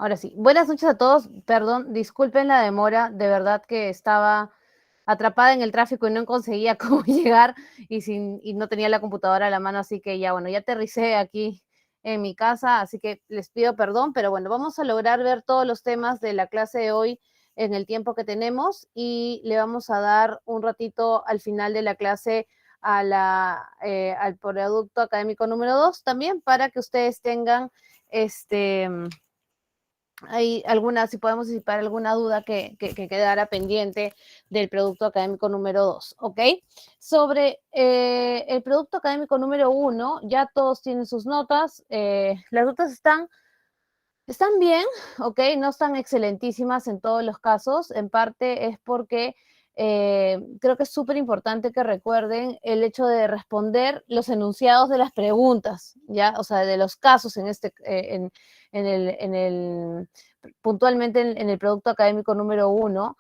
Ahora sí. Buenas noches a todos. Perdón, disculpen la demora. De verdad que estaba atrapada en el tráfico y no conseguía cómo llegar y no tenía la computadora a la mano, así que ya, bueno, ya aterricé aquí en mi casa, así que les pido perdón, pero bueno, vamos a lograr ver todos los temas de la clase de hoy en el tiempo que tenemos y le vamos a dar un ratito al final de la clase al producto académico número 2 también para que ustedes tengan hay alguna, si podemos disipar alguna duda que quedara pendiente del producto académico número 2, ¿ok? Sobre el producto académico número 1, ya todos tienen sus notas. Las notas están bien, ¿ok? No están excelentísimas en todos los casos. En parte es porque creo que es súper importante que recuerden el hecho de responder los enunciados de las preguntas, ¿ya? O sea, de los casos en el puntualmente en el producto académico número 1.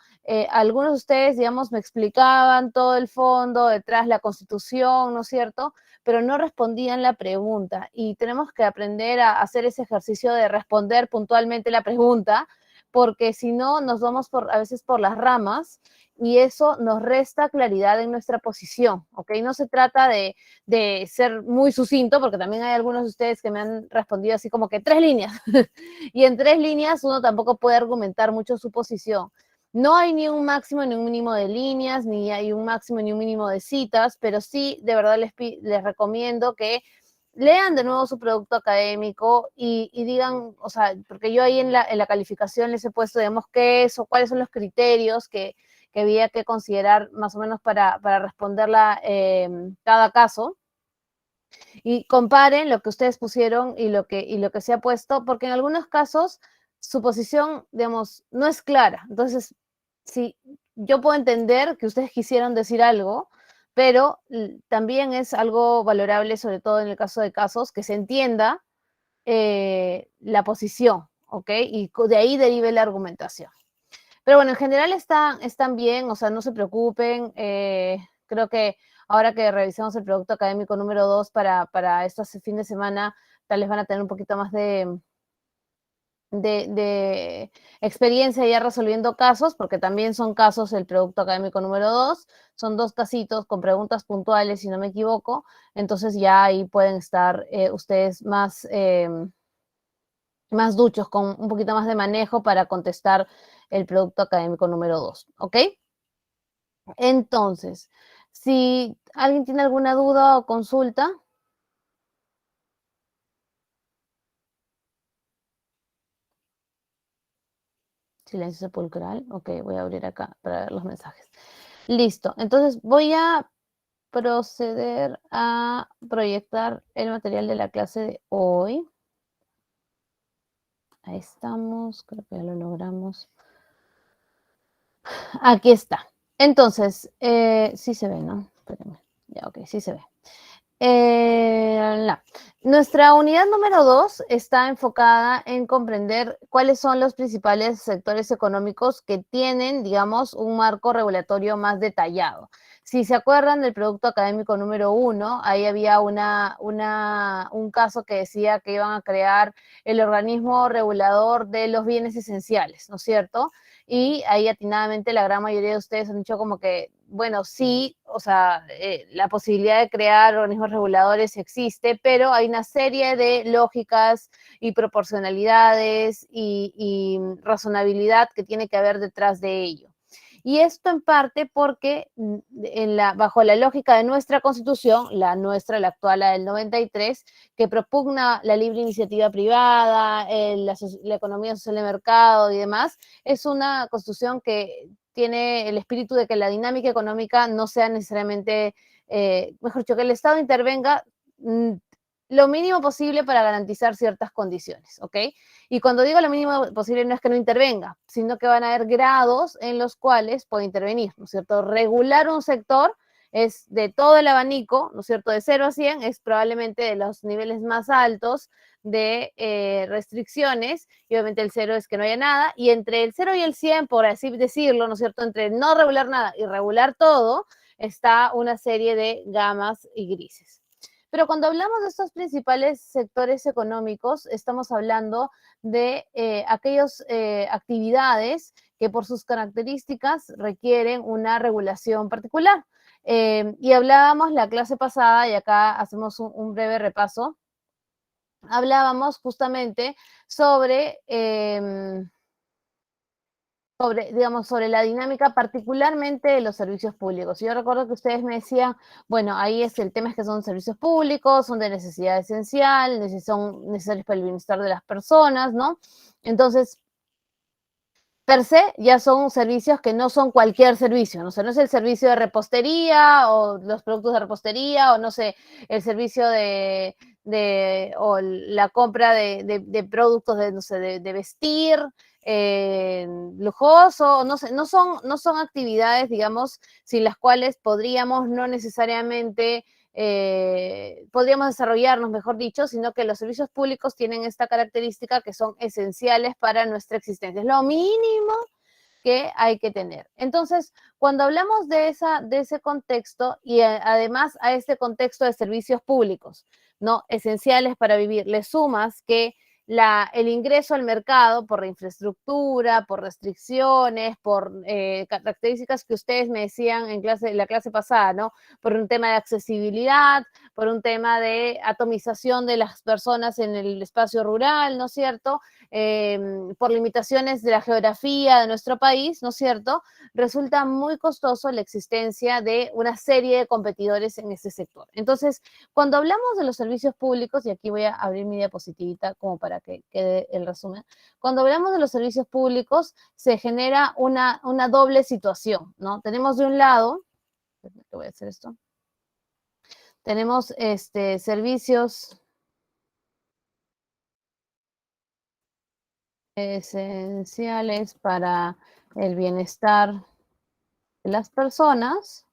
Algunos de ustedes, digamos, me explicaban todo el fondo, detrás la constitución, ¿no es cierto? Pero no respondían la pregunta y tenemos que aprender a hacer ese ejercicio de responder puntualmente la pregunta, porque si no nos vamos a veces por las ramas y eso nos resta claridad en nuestra posición, ¿ok? No se trata de ser muy sucinto, porque también hay algunos de ustedes que me han respondido así como que 3 líneas, y en 3 líneas uno tampoco puede argumentar mucho su posición. No hay ni un máximo ni un mínimo de líneas, ni hay un máximo ni un mínimo de citas, pero sí, de verdad les recomiendo que lean de nuevo su producto académico y digan, o sea, porque yo ahí en la calificación les he puesto, digamos, qué es o cuáles son los criterios que había que considerar más o menos para responderla cada caso y comparen lo que ustedes pusieron y lo que se ha puesto, porque en algunos casos su posición, digamos, no es clara. Entonces, sí, yo puedo entender que ustedes quisieron decir algo, pero también es algo valorable, sobre todo en el caso de casos, que se entienda la posición, ¿ok? Y de ahí derive la argumentación. Pero bueno, en general están bien, o sea, no se preocupen. Creo que ahora que revisemos el producto académico número 2 para este fin de semana, tal vez van a tener un poquito más de experiencia ya resolviendo casos, porque también son casos el producto académico número 2, son 2 casitos con preguntas puntuales, si no me equivoco, entonces ya ahí pueden estar ustedes más duchos, con un poquito más de manejo para contestar el producto académico número 2, ¿ok? Entonces, si alguien tiene alguna duda o consulta, silencio sepulcral, ok, voy a abrir acá para ver los mensajes. Listo, entonces voy a proceder a proyectar el material de la clase de hoy. Ahí estamos, creo que ya lo logramos. Aquí está. Entonces, sí se ve, ¿no? Espérenme. Ya, ok, sí se ve. Nuestra unidad número 2 está enfocada en comprender cuáles son los principales sectores económicos que tienen, digamos, un marco regulatorio más detallado. Si se acuerdan del producto académico número 1, ahí había un caso que decía que iban a crear el organismo regulador de los bienes esenciales, ¿no es cierto? Y ahí atinadamente la gran mayoría de ustedes han dicho como que, bueno, sí, o sea, la posibilidad de crear organismos reguladores existe, pero hay una serie de lógicas y proporcionalidades y razonabilidad que tiene que haber detrás de ello. Y esto en parte porque bajo la lógica de nuestra constitución, la nuestra, la actual, la del 93, que propugna la libre iniciativa privada, la economía social de mercado y demás, es una constitución que tiene el espíritu de que la dinámica económica no sea necesariamente, mejor dicho, que el Estado intervenga lo mínimo posible para garantizar ciertas condiciones, ¿ok? Y cuando digo lo mínimo posible no es que no intervenga, sino que van a haber grados en los cuales puede intervenir, ¿no es cierto? Regular un sector es de todo el abanico, ¿no es cierto? De 0 a 100 es probablemente de los niveles más altos de restricciones, y obviamente el 0 es que no haya nada, y entre el 0 y el 100, por así decirlo, ¿no es cierto? Entre no regular nada y regular todo, está una serie de gamas y grises. Pero cuando hablamos de estos principales sectores económicos, estamos hablando de aquellas actividades que por sus características requieren una regulación particular. Y hablábamos la clase pasada, y acá hacemos un breve repaso, hablábamos justamente sobre digamos, sobre la dinámica particularmente de los servicios públicos. Yo recuerdo que ustedes me decían, bueno, ahí es el tema es que son servicios públicos, son de necesidad esencial, son necesarios para el bienestar de las personas, ¿no? Entonces, per se, ya son servicios que no son cualquier servicio, ¿no? O sea, no es el servicio de repostería o los productos de repostería o no sé, el servicio o la compra de productos de, no sé, de vestir, lujoso, no sé, no son actividades, digamos, sin las cuales podríamos no necesariamente podríamos desarrollarnos, mejor dicho, sino que los servicios públicos tienen esta característica que son esenciales para nuestra existencia. Es lo mínimo que hay que tener. Entonces, cuando hablamos de ese contexto y además a este contexto de servicios públicos, ¿no? Esenciales para vivir, le sumas que el ingreso al mercado por la infraestructura, por restricciones, por características que ustedes me decían en la clase pasada, ¿no? Por un tema de accesibilidad, por un tema de atomización de las personas en el espacio rural, ¿no es cierto? Por limitaciones de la geografía de nuestro país, ¿no es cierto? Resulta muy costoso la existencia de una serie de competidores en ese sector. Entonces, cuando hablamos de los servicios públicos, y aquí voy a abrir mi diapositivita como para que quede el resumen, cuando hablamos de los servicios públicos se genera una doble situación, ¿no? Tenemos de un lado, voy a hacer esto, tenemos servicios esenciales para el bienestar de las personas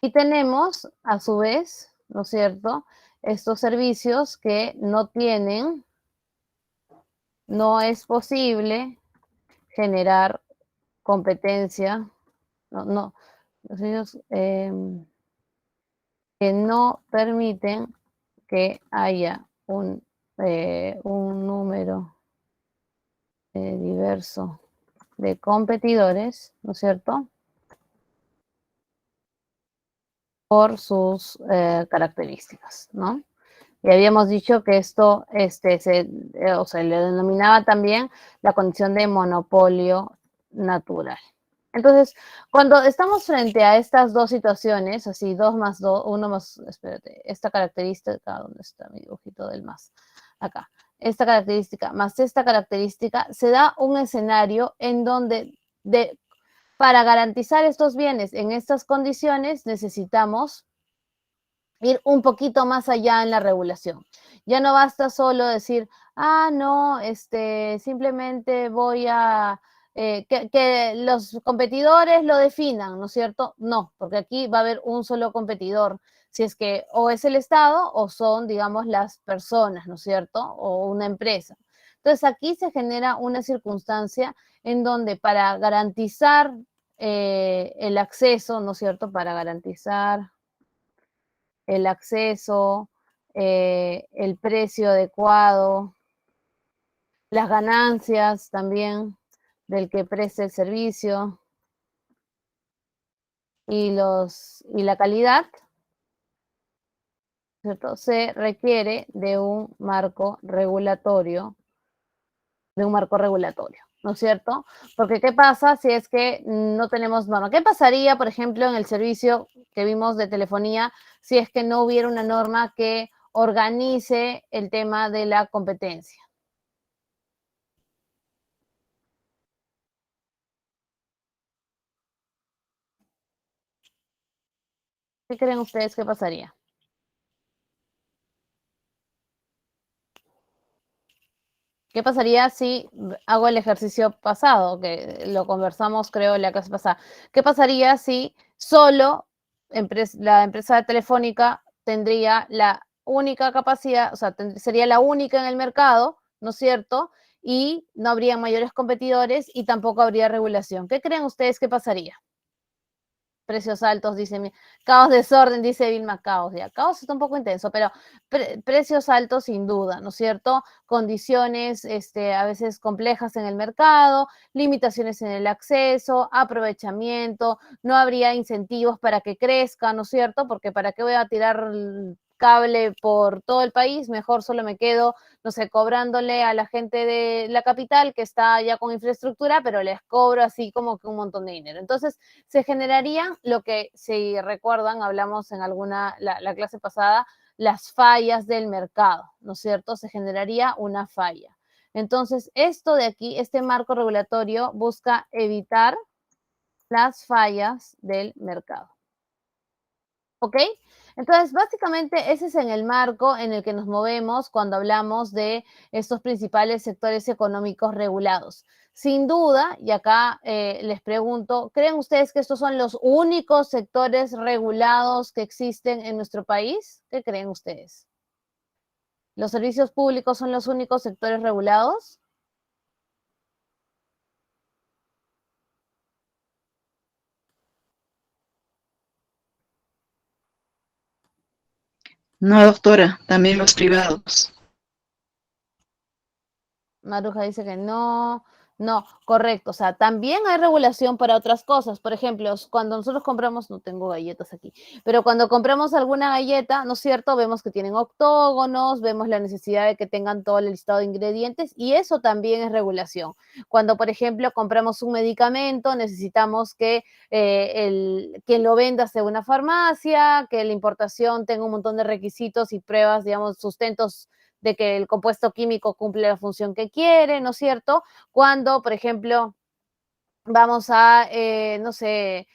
y tenemos, a su vez, ¿no es cierto?, estos servicios que no es posible generar competencia, los servicios que no permiten que haya un número diverso de competidores, ¿no es cierto?, por sus características, ¿no? Y habíamos dicho que esto o sea, le denominaba también la condición de monopolio natural. Entonces, cuando estamos frente a estas dos situaciones, así 2 más 2, 1 más, espérate, esta característica, ¿dónde está mi dibujito del más? Acá. Esta característica más esta característica, se da un escenario en donde para garantizar estos bienes en estas condiciones necesitamos ir un poquito más allá en la regulación. Ya no basta solo decir, no, simplemente voy a que los competidores lo definan, ¿no es cierto? No, porque aquí va a haber un solo competidor, si es que o es el Estado o son, digamos, las personas, ¿no es cierto? O una empresa. Entonces aquí se genera una circunstancia en donde para garantizar el acceso, ¿no es cierto? Para garantizar el acceso, el precio adecuado, las ganancias también del que preste el servicio y la calidad, ¿cierto? Se requiere de un marco regulatorio, ¿no es cierto? Porque ¿qué pasa si es que no tenemos norma? ¿Qué pasaría, por ejemplo, en el servicio que vimos de telefonía si es que no hubiera una norma que organice el tema de la competencia? ¿Qué creen ustedes que pasaría? ¿Qué pasaría si hago el ejercicio pasado, que lo conversamos, creo, en la clase pasada? ¿Qué pasaría si solo la empresa telefónica tendría la única capacidad, o sea, sería la única en el mercado, ¿no es cierto? Y no habría mayores competidores y tampoco habría regulación. ¿Qué creen ustedes que pasaría? precios altos, dice, caos, desorden, dice Vilma, caos, ya, caos está un poco intenso, pero precios altos sin duda, ¿no es cierto? Condiciones a veces complejas en el mercado, limitaciones en el acceso, aprovechamiento, no habría incentivos para que crezca, ¿no es cierto? Porque ¿para qué voy a tirar cable por todo el país? Mejor solo me quedo, no sé, cobrándole a la gente de la capital que está ya con infraestructura, pero les cobro así como que un montón de dinero. Entonces, se generaría lo que, si recuerdan, hablamos en la clase pasada, las fallas del mercado, ¿no es cierto? Se generaría una falla. Entonces, esto de aquí, este marco regulatorio busca evitar las fallas del mercado. ¿Ok? Entonces, básicamente ese es en el marco en el que nos movemos cuando hablamos de estos principales sectores económicos regulados. Sin duda, y acá les pregunto, ¿creen ustedes que estos son los únicos sectores regulados que existen en nuestro país? ¿Qué creen ustedes? ¿Los servicios públicos son los únicos sectores regulados? No, doctora, también los privados. Maruja dice que no, no, correcto. O sea, también hay regulación para otras cosas. Por ejemplo, cuando nosotros compramos, no tengo galletas aquí, pero cuando compramos alguna galleta, ¿no es cierto? Vemos que tienen octógonos, vemos la necesidad de que tengan todo el listado de ingredientes y eso también es regulación. Cuando, por ejemplo, compramos un medicamento, necesitamos que quien lo venda sea una farmacia, que la importación tenga un montón de requisitos y pruebas, digamos, sustentos de que el compuesto químico cumple la función que quiere, ¿no es cierto? Cuando, por ejemplo, vamos a, no sé,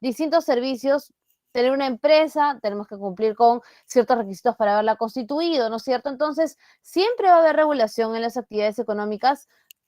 distintos servicios, tener una empresa, tenemos que cumplir con ciertos requisitos para haberla constituido, ¿no es cierto? Entonces, siempre va a haber regulación en las actividades económicas,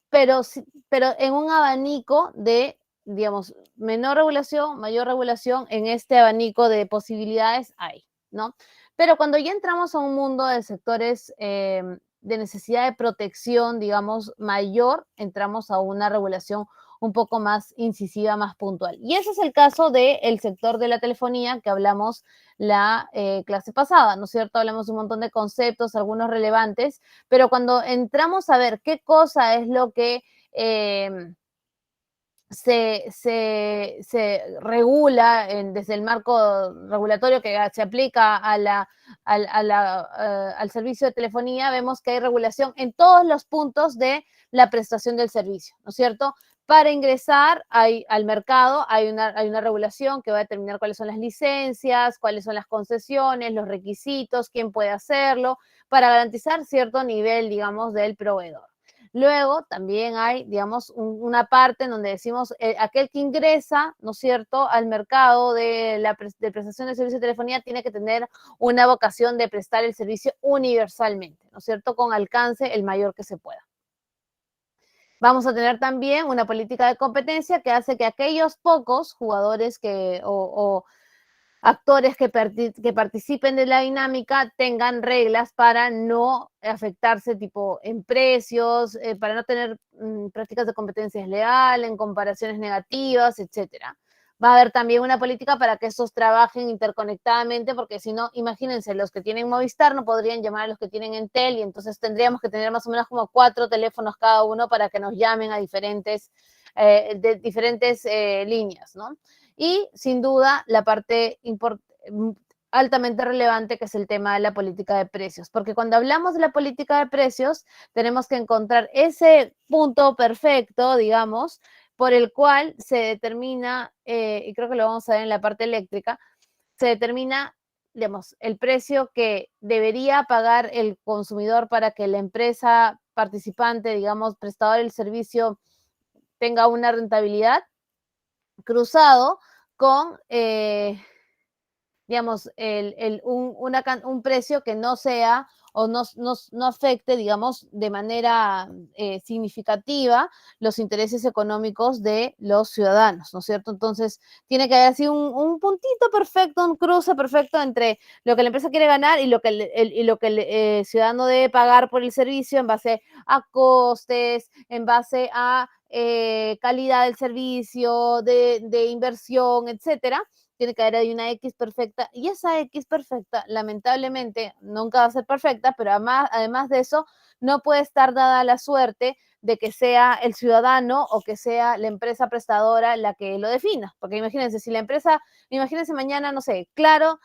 pero en un abanico de, digamos, menor regulación, mayor regulación, en este abanico de posibilidades hay, ¿no? Pero cuando ya entramos a un mundo de sectores de necesidad de protección, digamos, mayor, entramos a una regulación un poco más incisiva, más puntual. Y ese es el caso del sector de la telefonía que hablamos la clase pasada, ¿no es cierto? Hablamos un montón de conceptos, algunos relevantes, pero cuando entramos a ver qué cosa es lo que se regula desde el marco regulatorio que se aplica al servicio de telefonía, vemos que hay regulación en todos los puntos de la prestación del servicio, ¿no es cierto? Para ingresar al mercado hay una regulación que va a determinar cuáles son las licencias, cuáles son las concesiones, los requisitos, quién puede hacerlo, para garantizar cierto nivel, digamos, del proveedor. Luego también hay, digamos, una parte en donde decimos aquel que ingresa, ¿no es cierto?, al mercado de prestación de servicio de telefonía tiene que tener una vocación de prestar el servicio universalmente, ¿no es cierto?, con alcance el mayor que se pueda. Vamos a tener también una política de competencia que hace que aquellos pocos jugadores o actores que participen de la dinámica tengan reglas para no afectarse tipo en precios, para no tener prácticas de competencia desleal, en comparaciones negativas, etcétera. Va a haber también una política para que estos trabajen interconectadamente, porque si no, imagínense, los que tienen Movistar no podrían llamar a los que tienen Entel y entonces tendríamos que tener más o menos como 4 teléfonos cada uno para que nos llamen a diferentes líneas, ¿no? Y sin duda la parte altamente relevante que es el tema de la política de precios, porque cuando hablamos de la política de precios tenemos que encontrar ese punto perfecto, digamos, por el cual se determina, y creo que lo vamos a ver en la parte eléctrica, se determina, digamos, el precio que debería pagar el consumidor para que la empresa participante, digamos, prestador del servicio, tenga una rentabilidad, cruzado con, digamos, un precio que no sea o no afecte, digamos, de manera significativa los intereses económicos de los ciudadanos, ¿no es cierto? Entonces, tiene que haber así un puntito perfecto, un cruce perfecto entre lo que la empresa quiere ganar y lo que el ciudadano debe pagar por el servicio en base a costes, en base a calidad del servicio, de inversión, etcétera. Tiene que haber ahí una X perfecta, y esa X perfecta, lamentablemente, nunca va a ser perfecta, pero además de eso, no puede estar dada la suerte de que sea el ciudadano o que sea la empresa prestadora la que lo defina. Porque imagínense, si la empresa, imagínense mañana, no sé, Claro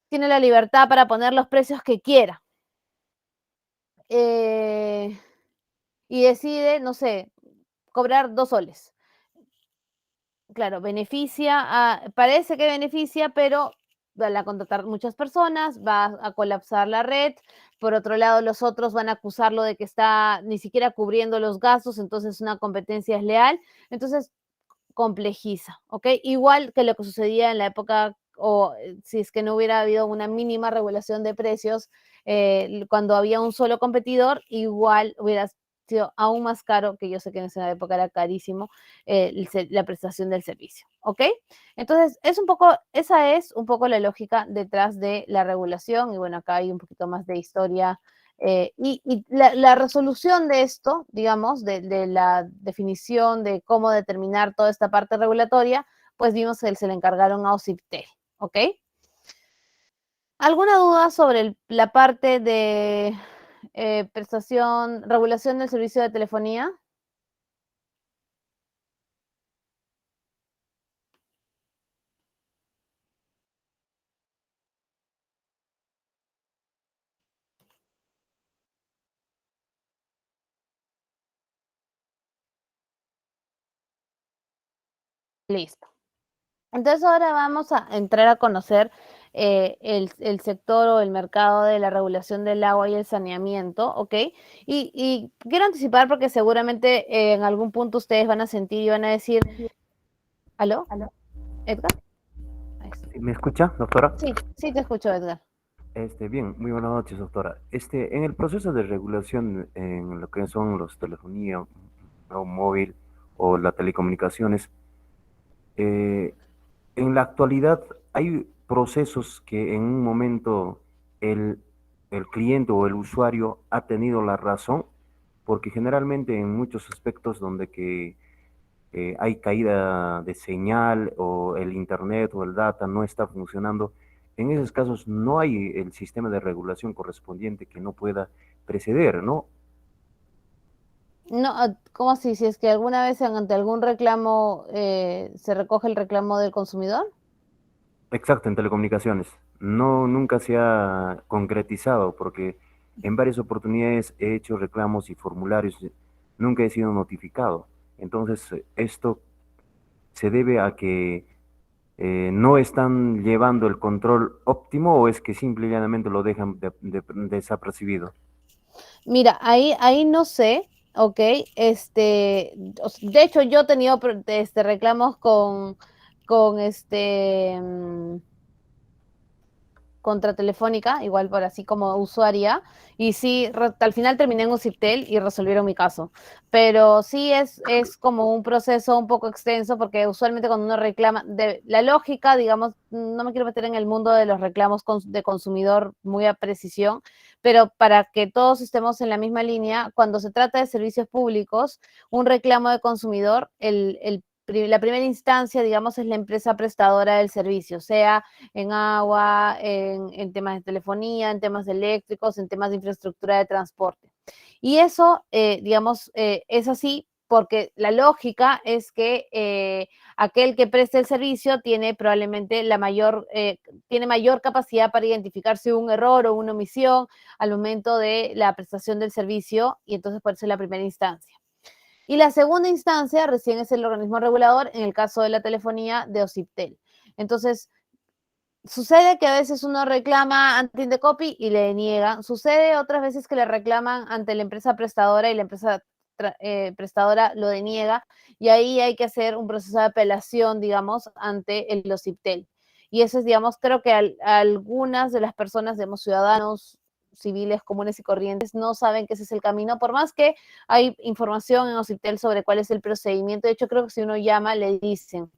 tiene la libertad para poner los precios que quiera. Y decide, no sé, cobrar 2 soles. Claro, parece que beneficia, pero van a contratar muchas personas, va a colapsar la red. Por otro lado, los otros van a acusarlo de que está ni siquiera cubriendo los gastos, entonces una competencia desleal. Entonces, complejiza, ¿ok? Igual que lo que sucedía en la época, o si es que no hubiera habido una mínima regulación de precios, cuando había un solo competidor, igual hubiera sido aún más caro, que yo sé que en esa época era carísimo, la prestación del servicio, ¿ok? Entonces, esa es un poco la lógica detrás de la regulación, y bueno, acá hay un poquito más de historia y la resolución de esto, digamos, de la definición de cómo determinar toda esta parte regulatoria, pues vimos que se le encargaron a OCIPTEL, ¿ok? ¿Alguna duda sobre la parte de regulación del servicio de telefonía? Listo. Entonces ahora vamos a entrar a conocer el sector o el mercado de la regulación del agua y el saneamiento, ¿ok? Y quiero anticipar porque seguramente en algún punto ustedes van a sentir y van a decir, ¿aló? ¿Edgar? Ahí está. ¿Me escucha, doctora? Sí, sí te escucho, Edgar. Bien, muy buenas noches, doctora. En el proceso de regulación en lo que son los telefonía o móvil o las telecomunicaciones, eh, en la actualidad hay procesos que en un momento el, el cliente o el usuario ha tenido la razón, porque generalmente en muchos aspectos donde que hay caída de señal o el internet o el data no está funcionando, en esos casos no hay el sistema de regulación correspondiente que no pueda preceder, ¿no? No, ¿cómo así? Si es que alguna vez ante algún reclamo se recoge el reclamo del consumidor. Exacto, en telecomunicaciones. No, nunca se ha concretizado porque en varias oportunidades he hecho reclamos y formularios, nunca he sido notificado. Entonces, esto se debe a que no están llevando el control óptimo o es que simple y llanamente lo dejan desapercibido. Mira, ahí no sé, ¿ok? De hecho, yo he tenido reclamos con contra Telefónica, igual por así como usuaria, y sí, al final terminé en UCIPTEL y resolvieron mi caso. Pero sí es como un proceso un poco extenso, porque usualmente cuando uno reclama, la lógica, digamos, no me quiero meter en el mundo de los reclamos de consumidor muy a precisión, pero para que todos estemos en la misma línea, cuando se trata de servicios públicos, un reclamo de consumidor, la primera instancia, digamos, es la empresa prestadora del servicio, sea en agua, en temas de telefonía, en temas eléctricos, en temas de infraestructura de transporte. Y eso, digamos, es así porque la lógica es que aquel que preste el servicio tiene probablemente tiene mayor capacidad para identificar si hubo un error o una omisión al momento de la prestación del servicio, y entonces puede ser la primera instancia. Y la segunda instancia recién es el organismo regulador, en el caso de la telefonía de OCIPTEL. Entonces, sucede que a veces uno reclama ante Indecopi y le niegan. Sucede otras veces que le reclaman ante la empresa prestadora y la empresa prestadora lo deniega, y ahí hay que hacer un proceso de apelación, digamos, ante el OCIPTEL. Y eso es, digamos, creo que algunas de las personas, digamos, ciudadanos civiles comunes y corrientes no saben que ese es el camino, por más que hay información en OCIPTEL sobre cuál es el procedimiento. De hecho, creo que si uno llama le dicen.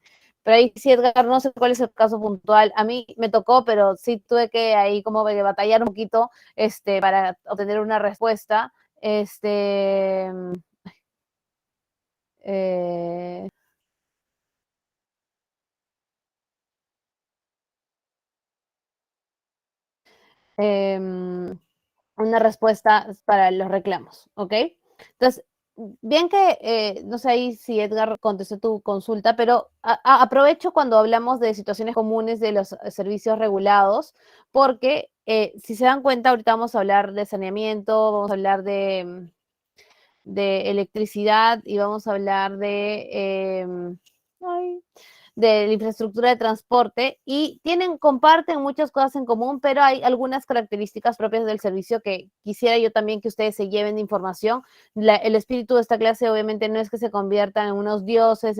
Pero ahí sí, Edgar, no sé cuál es el caso puntual. A mí me tocó, pero sí tuve que ahí como que batallar un poquito para obtener una respuesta. Este, Eh, em, una respuesta para los reclamos, ¿ok? Entonces, bien que, no sé ahí si Edgar contestó tu consulta, pero aprovecho cuando hablamos de situaciones comunes de los servicios regulados, porque si se dan cuenta, ahorita vamos a hablar de saneamiento, vamos a hablar de electricidad y vamos a hablar de la infraestructura de transporte y comparten muchas cosas en común, pero hay algunas características propias del servicio que quisiera yo también que ustedes se lleven de información. El espíritu de esta clase obviamente no es que se conviertan en unos dioses,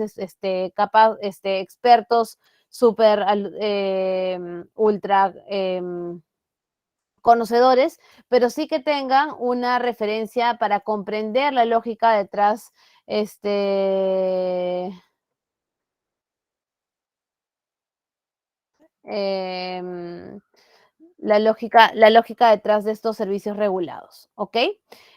expertos, súper, ultra conocedores, pero sí que tengan una referencia para comprender la lógica detrás, em, la lógica detrás de estos servicios regulados, ¿ok?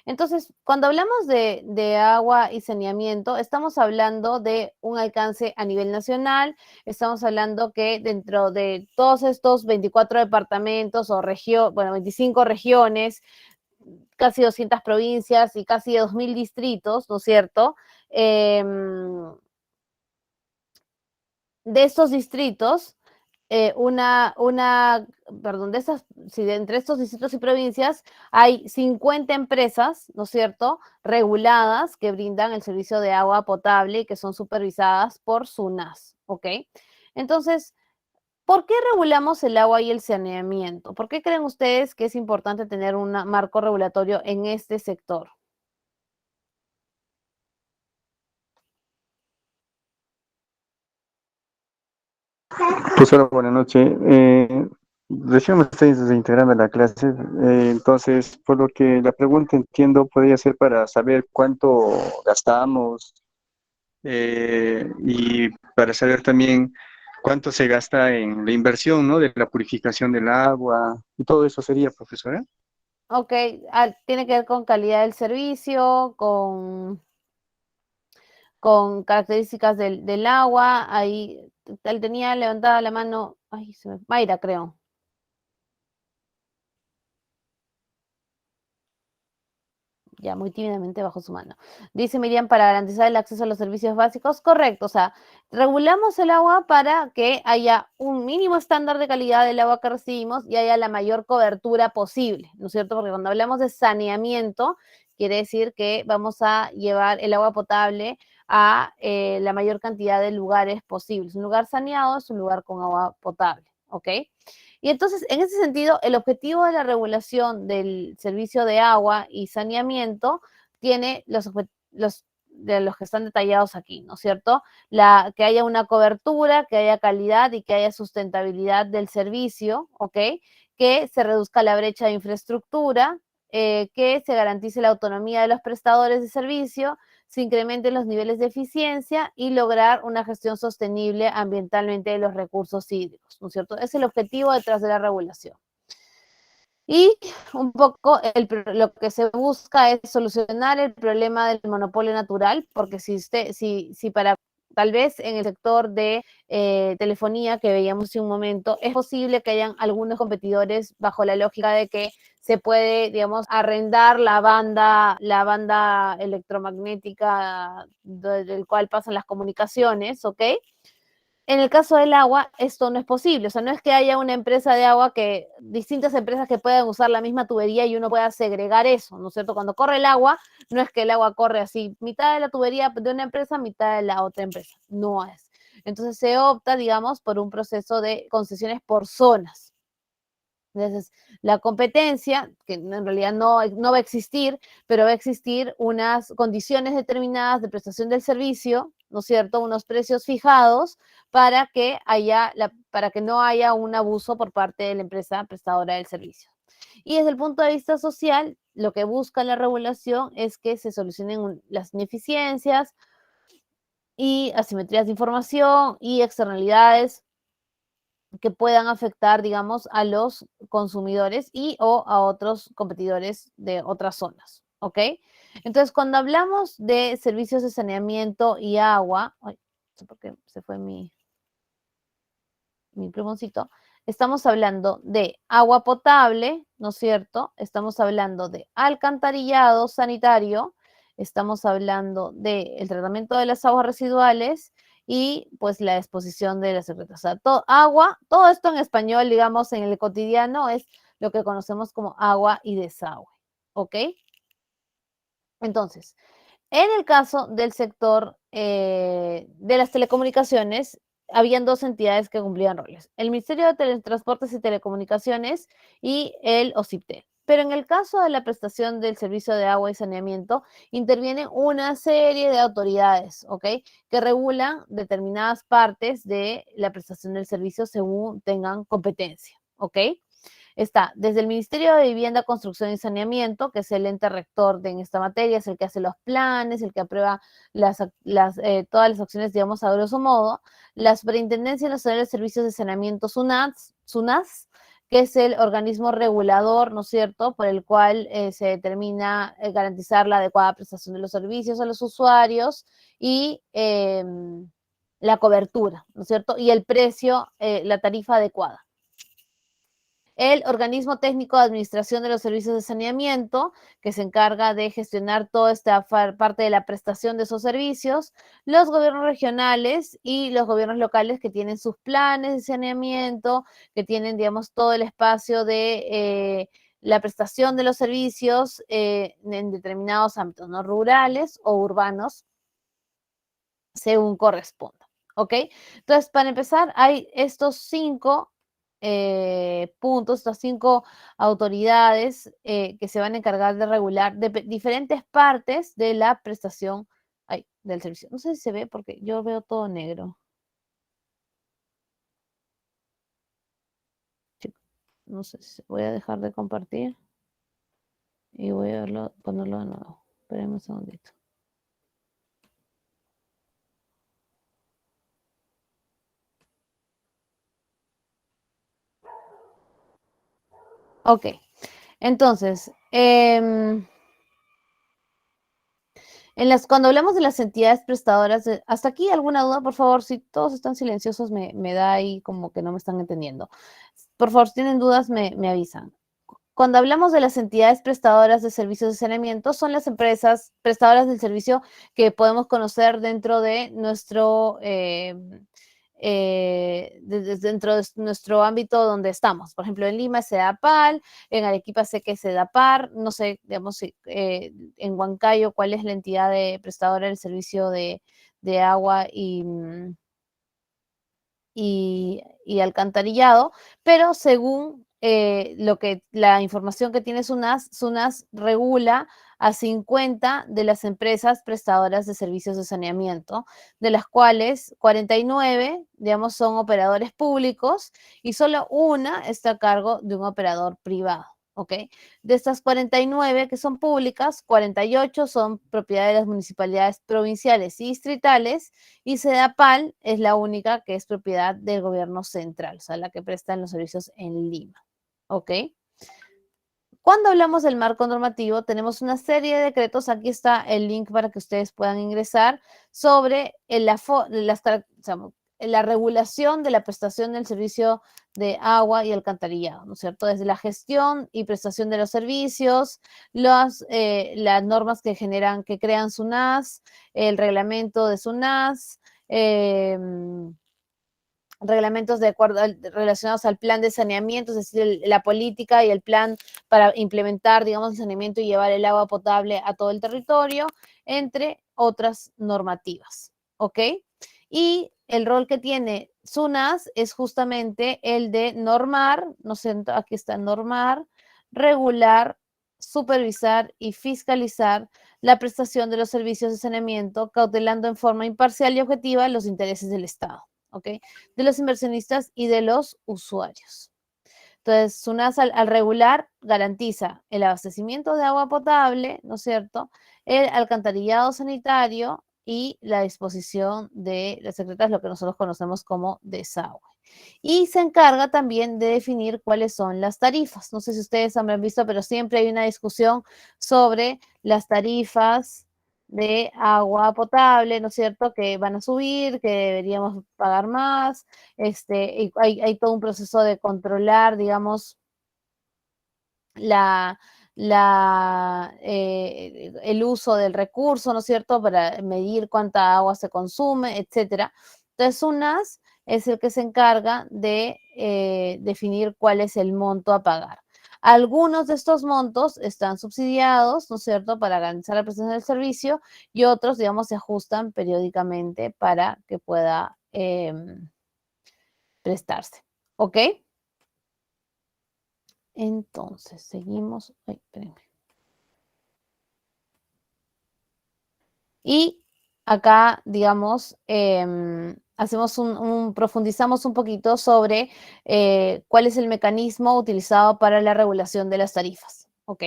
Entonces, cuando hablamos de agua y saneamiento, estamos hablando de un alcance a nivel nacional, estamos hablando que dentro de todos estos 24 departamentos o 25 regiones, casi 200 provincias y casi 2.000 distritos, ¿no es cierto? De estos distritos, perdón, entre estos distritos y provincias hay 50 empresas, ¿no es cierto?, reguladas que brindan el servicio de agua potable y que son supervisadas por SUNAS, ¿ok? Entonces, ¿por qué regulamos el agua y el saneamiento? ¿Por qué creen ustedes que es importante tener un marco regulatorio en este sector? Profesora, buenas noches. Recién me estoy desintegrando en la clase, entonces, por lo que la pregunta entiendo podría ser para saber cuánto gastamos y para saber también cuánto se gasta en la inversión, ¿no? De la purificación del agua y todo eso sería, profesora. Ok, tiene que ver con calidad del servicio, con características del agua. Ahí él tenía levantada la mano, Mayra, creo. Ya muy tímidamente bajo su mano. Dice Miriam, para garantizar el acceso a los servicios básicos, correcto, o sea, regulamos el agua para que haya un mínimo estándar de calidad del agua que recibimos y haya la mayor cobertura posible, ¿no es cierto? Porque cuando hablamos de saneamiento, quiere decir que vamos a llevar el agua potable a la mayor cantidad de lugares posibles. Un lugar saneado es un lugar con agua potable, ¿ok? Y entonces, en ese sentido, el objetivo de la regulación del servicio de agua y saneamiento tiene de los que están detallados aquí, ¿no es cierto? Que haya una cobertura, que haya calidad y que haya sustentabilidad del servicio, ¿ok? Que se reduzca la brecha de infraestructura, que se garantice la autonomía de los prestadores de servicio, se incrementen los niveles de eficiencia y lograr una gestión sostenible ambientalmente de los recursos hídricos, ¿no es cierto? Es el objetivo detrás de la regulación. Y un poco lo que se busca es solucionar el problema del monopolio natural, porque si para tal vez en el sector de telefonía que veíamos hace un momento, es posible que hayan algunos competidores bajo la lógica de que se puede, digamos, arrendar la banda electromagnética del cual pasan las comunicaciones, ¿ok? En el caso del agua, esto no es posible. O sea, no es que haya una empresa de agua distintas empresas que puedan usar la misma tubería y uno pueda segregar eso, ¿no es cierto? Cuando corre el agua, no es que el agua corre así, mitad de la tubería de una empresa, mitad de la otra empresa. No es. Entonces se opta, digamos, por un proceso de concesiones por zonas. Entonces, la competencia, que en realidad no va a existir, pero va a existir unas condiciones determinadas de prestación del servicio, ¿no es cierto? Unos precios fijados para que no haya un abuso por parte de la empresa prestadora del servicio. Y desde el punto de vista social, lo que busca la regulación es que se solucionen las ineficiencias y asimetrías de información y externalidades que puedan afectar, digamos, a los consumidores o a otros competidores de otras zonas, ¿ok? Entonces, cuando hablamos de servicios de saneamiento y agua, ay, no sé por qué se fue mi plumoncito, estamos hablando de agua potable, ¿no es cierto? Estamos hablando de alcantarillado sanitario, estamos hablando del tratamiento de las aguas residuales y pues la exposición de las secretas. O sea, agua, todo esto en español, digamos, en el cotidiano es lo que conocemos como agua y desagüe, ¿ok? Entonces, en el caso del sector de las telecomunicaciones, habían dos entidades que cumplían roles, el Ministerio de Teletransportes y Telecomunicaciones y el OCIPTEL. Pero en el caso de la prestación del servicio de agua y saneamiento, intervienen una serie de autoridades, ¿ok? Que regulan determinadas partes de la prestación del servicio según tengan competencia, ¿ok? Está desde el Ministerio de Vivienda, Construcción y Saneamiento, que es el ente rector en esta materia, es el que hace los planes, el que aprueba todas las acciones, digamos, a grosso modo. La Superintendencia Nacional de Servicios de Saneamiento, SUNAS, que es el organismo regulador, ¿no es cierto?, por el cual se determina garantizar la adecuada prestación de los servicios a los usuarios y la cobertura, ¿no es cierto?, y el precio, la tarifa adecuada. El organismo técnico de administración de los servicios de saneamiento, que se encarga de gestionar toda esta parte de la prestación de esos servicios, los gobiernos regionales y los gobiernos locales que tienen sus planes de saneamiento, que tienen, digamos, todo el espacio de la prestación de los servicios en determinados ámbitos, ¿no? Rurales o urbanos, según corresponda, ¿ok? Entonces, para empezar, hay estos 5 puntos, estas 5 autoridades que se van a encargar de regular diferentes partes de la prestación del servicio. No sé si se ve porque yo veo todo negro. No sé si voy a dejar de compartir y voy a ponerlo de nuevo. Espérenme un segundito. Ok, entonces, cuando hablamos de las entidades prestadoras, hasta aquí alguna duda, por favor, si todos están silenciosos, me da ahí como que no me están entendiendo. Por favor, si tienen dudas, me avisan. Cuando hablamos de las entidades prestadoras de servicios de saneamiento, son las empresas prestadoras del servicio que podemos conocer dentro de dentro de nuestro ámbito donde estamos. Por ejemplo, en Lima es SEDAPAL, en Arequipa sé que es SEDAPAR, no sé, digamos, en Huancayo cuál es la entidad prestadora del servicio de agua y alcantarillado, pero según la información que tiene SUNAS regula a 50 de las empresas prestadoras de servicios de saneamiento, de las cuales 49, digamos, son operadores públicos y solo una está a cargo de un operador privado. ¿Ok? De estas 49 que son públicas, 48 son propiedad de las municipalidades provinciales y distritales y SEDAPAL es la única que es propiedad del gobierno central, o sea, la que presta los servicios en Lima. ¿Ok? Cuando hablamos del marco normativo, tenemos una serie de decretos, aquí está el link para que ustedes puedan ingresar, sobre la regulación de la prestación del servicio de agua y alcantarillado, ¿no es cierto? Desde la gestión y prestación de los servicios, las normas que crean SUNAS, el reglamento de SUNAS, reglamentos relacionados al plan de saneamiento, es decir, la política y el plan para implementar, digamos, el saneamiento y llevar el agua potable a todo el territorio, entre otras normativas, ¿ok? Y el rol que tiene SUNAS es justamente el de normar, no sé, aquí está normar, regular, supervisar y fiscalizar la prestación de los servicios de saneamiento, cautelando en forma imparcial y objetiva los intereses del Estado. ¿Ok? De los inversionistas y de los usuarios. Entonces, SUNAS al regular garantiza el abastecimiento de agua potable, ¿no es cierto? El alcantarillado sanitario, y la disposición de las secretas, lo que nosotros conocemos como desagüe. Y se encarga también de definir cuáles son las tarifas. No sé si ustedes habrán visto, pero siempre hay una discusión sobre las tarifas de agua potable, ¿no es cierto? Que van a subir, que deberíamos pagar más. Y hay todo un proceso de controlar, digamos, el uso del recurso, ¿no es cierto?, para medir cuánta agua se consume, etcétera. Entonces, UNAS es el que se encarga de definir cuál es el monto a pagar. Algunos de estos montos están subsidiados, ¿no es cierto?, para garantizar la prestación del servicio, y otros, digamos, se ajustan periódicamente para que pueda prestarse. ¿Ok? Entonces, seguimos. Ay, espérenme. Y acá, digamos, profundizamos un poquito sobre cuál es el mecanismo utilizado para la regulación de las tarifas, ¿ok?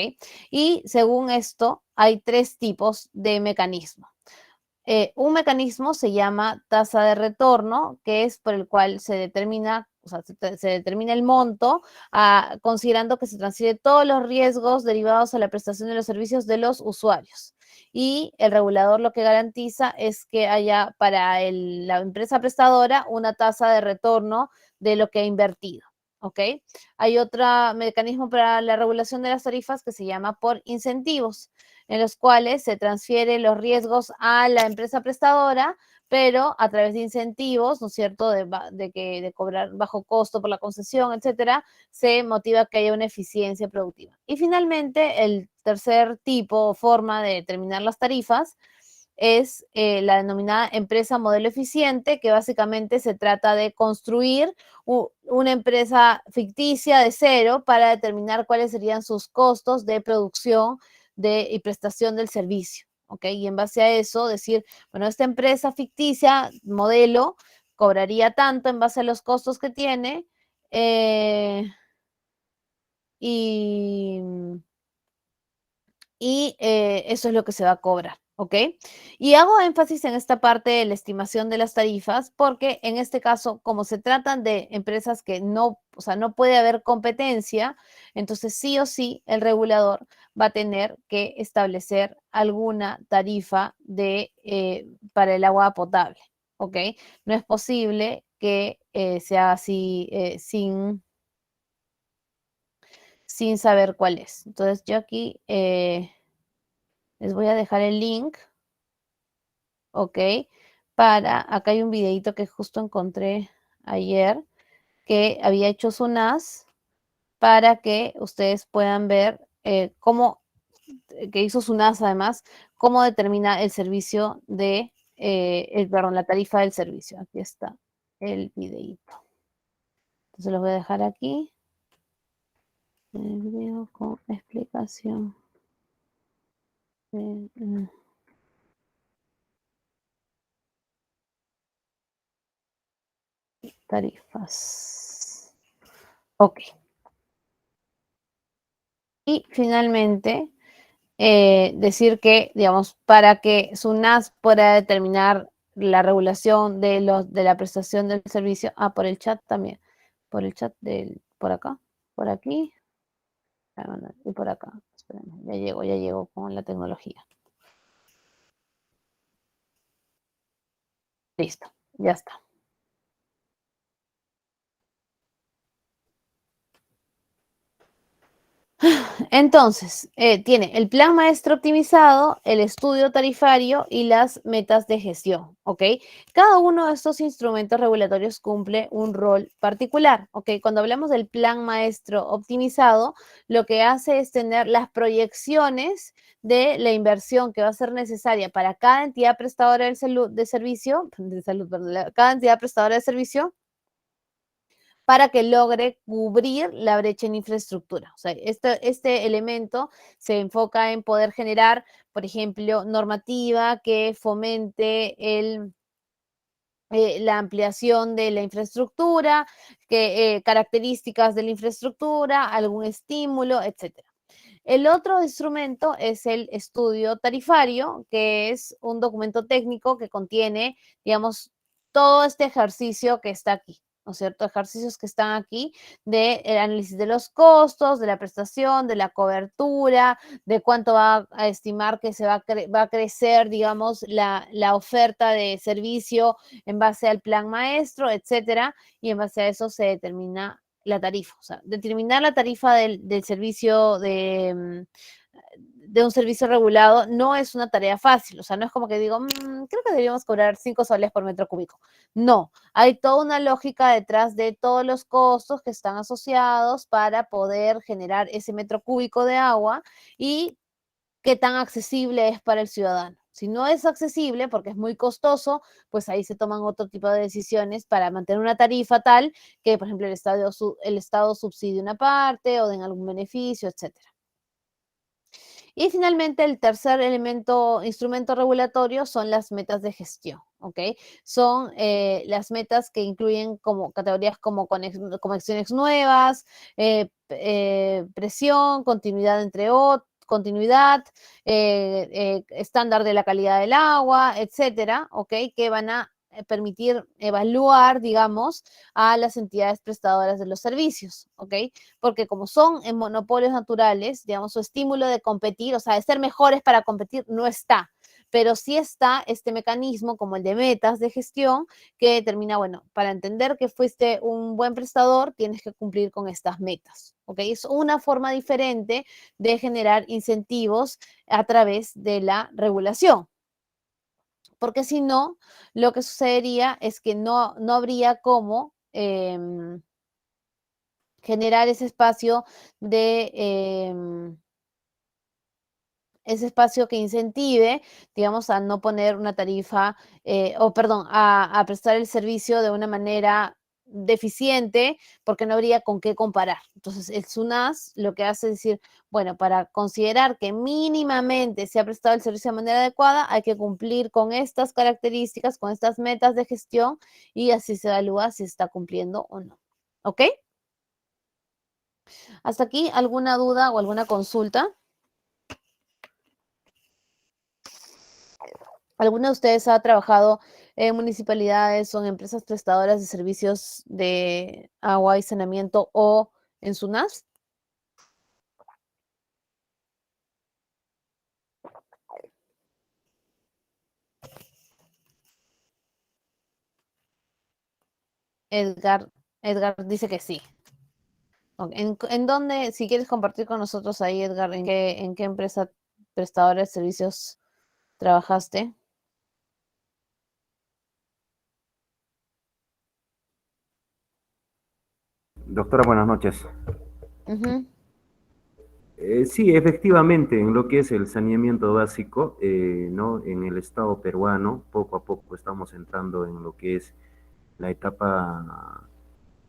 Y según esto, hay 3 tipos de mecanismo. Un mecanismo se llama tasa de retorno, que es por el cual se determina, o sea, se determina el monto, considerando que se transfiere todos los riesgos derivados a la prestación de los servicios de los usuarios. Y el regulador lo que garantiza es que haya para la empresa prestadora una tasa de retorno de lo que ha invertido. ¿Ok? Hay otro mecanismo para la regulación de las tarifas que se llama por incentivos, en los cuales se transfieren los riesgos a la empresa prestadora, pero a través de incentivos, ¿no es cierto?, de cobrar bajo costo por la concesión, etcétera, se motiva que haya una eficiencia productiva. Y finalmente, el tercer tipo o forma de determinar las tarifas es la denominada empresa modelo eficiente, que básicamente se trata de construir una empresa ficticia de cero para determinar cuáles serían sus costos de producción y prestación del servicio, ¿ok? Y en base a eso decir, bueno, esta empresa ficticia, modelo, cobraría tanto en base a los costos que tiene y eso es lo que se va a cobrar, ¿ok? Y hago énfasis en esta parte de la estimación de las tarifas porque en este caso, como se tratan de empresas que no, o sea, no puede haber competencia, entonces sí o sí el regulador va a tener que establecer alguna tarifa para el agua potable, ¿ok? No es posible que sea así sin saber cuál es. Entonces yo aquí les voy a dejar el link, ¿ok? Acá hay un videito que justo encontré ayer que había hecho SUNAS para que ustedes puedan ver que hizo SUNAS además, cómo determina el servicio perdón, la tarifa del servicio. Aquí está el videito. Entonces los voy a dejar aquí. El video con explicación. Tarifas. Ok. Y finalmente, decir que, digamos, para que SUNAS pueda determinar la regulación de la prestación del servicio, por el chat también, por el chat por acá, por aquí, y por acá. Espérenme, ya llego con la tecnología. Listo, ya está. Entonces, tiene el plan maestro optimizado, el estudio tarifario y las metas de gestión, ¿ok? Cada uno de estos instrumentos regulatorios cumple un rol particular, ¿ok? Cuando hablamos del plan maestro optimizado, lo que hace es tener las proyecciones de la inversión que va a ser necesaria para cada entidad prestadora de servicio, cada entidad prestadora de servicio, para que logre cubrir la brecha en infraestructura. O sea, este elemento se enfoca en poder generar, por ejemplo, normativa que fomente la ampliación de la infraestructura, características de la infraestructura, algún estímulo, etcétera. El otro instrumento es el estudio tarifario, que es un documento técnico que contiene, digamos, todo este ejercicio que está aquí, ¿no es cierto? Ejercicios que están aquí del análisis de los costos, de la prestación, de la cobertura, de cuánto va a estimar que se va a crecer, digamos, la oferta de servicio en base al plan maestro, etcétera, y en base a eso se determina la tarifa. O sea, determinar la tarifa del servicio de un servicio regulado no es una tarea fácil. O sea, no es como que digo, creo que deberíamos cobrar 5 soles por metro cúbico. No, hay toda una lógica detrás de todos los costos que están asociados para poder generar ese metro cúbico de agua y qué tan accesible es para el ciudadano. Si no es accesible porque es muy costoso, pues ahí se toman otro tipo de decisiones para mantener una tarifa tal que, por ejemplo, el Estado subsidie una parte o den algún beneficio, etcétera. Y finalmente, el tercer instrumento regulatorio son las metas de gestión, ¿ok? Son las metas que incluyen como categorías como conexiones nuevas, presión, continuidad entre otros, continuidad, estándar de la calidad del agua, etcétera, ¿ok? Que van a permitir evaluar, digamos, a las entidades prestadoras de los servicios, ¿ok? Porque como son en monopolios naturales, digamos, su estímulo de competir, o sea, de ser mejores para competir, no está. Pero sí está este mecanismo como el de metas de gestión que determina, bueno, para entender que fuiste un buen prestador, tienes que cumplir con estas metas, ¿ok? Es una forma diferente de generar incentivos a través de la regulación. Porque si no, lo que sucedería es que no habría cómo generar ese espacio que incentive, digamos, a no poner una tarifa, a prestar el servicio de una manera deficiente, porque no habría con qué comparar. Entonces, el SUNAS lo que hace es decir, bueno, para considerar que mínimamente se ha prestado el servicio de manera adecuada, hay que cumplir con estas características, con estas metas de gestión, y así se evalúa si se está cumpliendo o no. ¿Ok? ¿Hasta aquí alguna duda o alguna consulta? ¿Alguno de ustedes ha trabajado en municipalidades o en empresas prestadoras de servicios de agua y saneamiento o en SUNAS? Edgar, Edgar dice que sí. Ok, ¿En dónde, si quieres compartir con nosotros ahí, Edgar, en qué empresa prestadora de servicios trabajaste? Doctora, buenas noches. Ujú. Sí, efectivamente, en lo que es el saneamiento básico, ¿no? En el Estado peruano, poco a poco estamos entrando en lo que es la etapa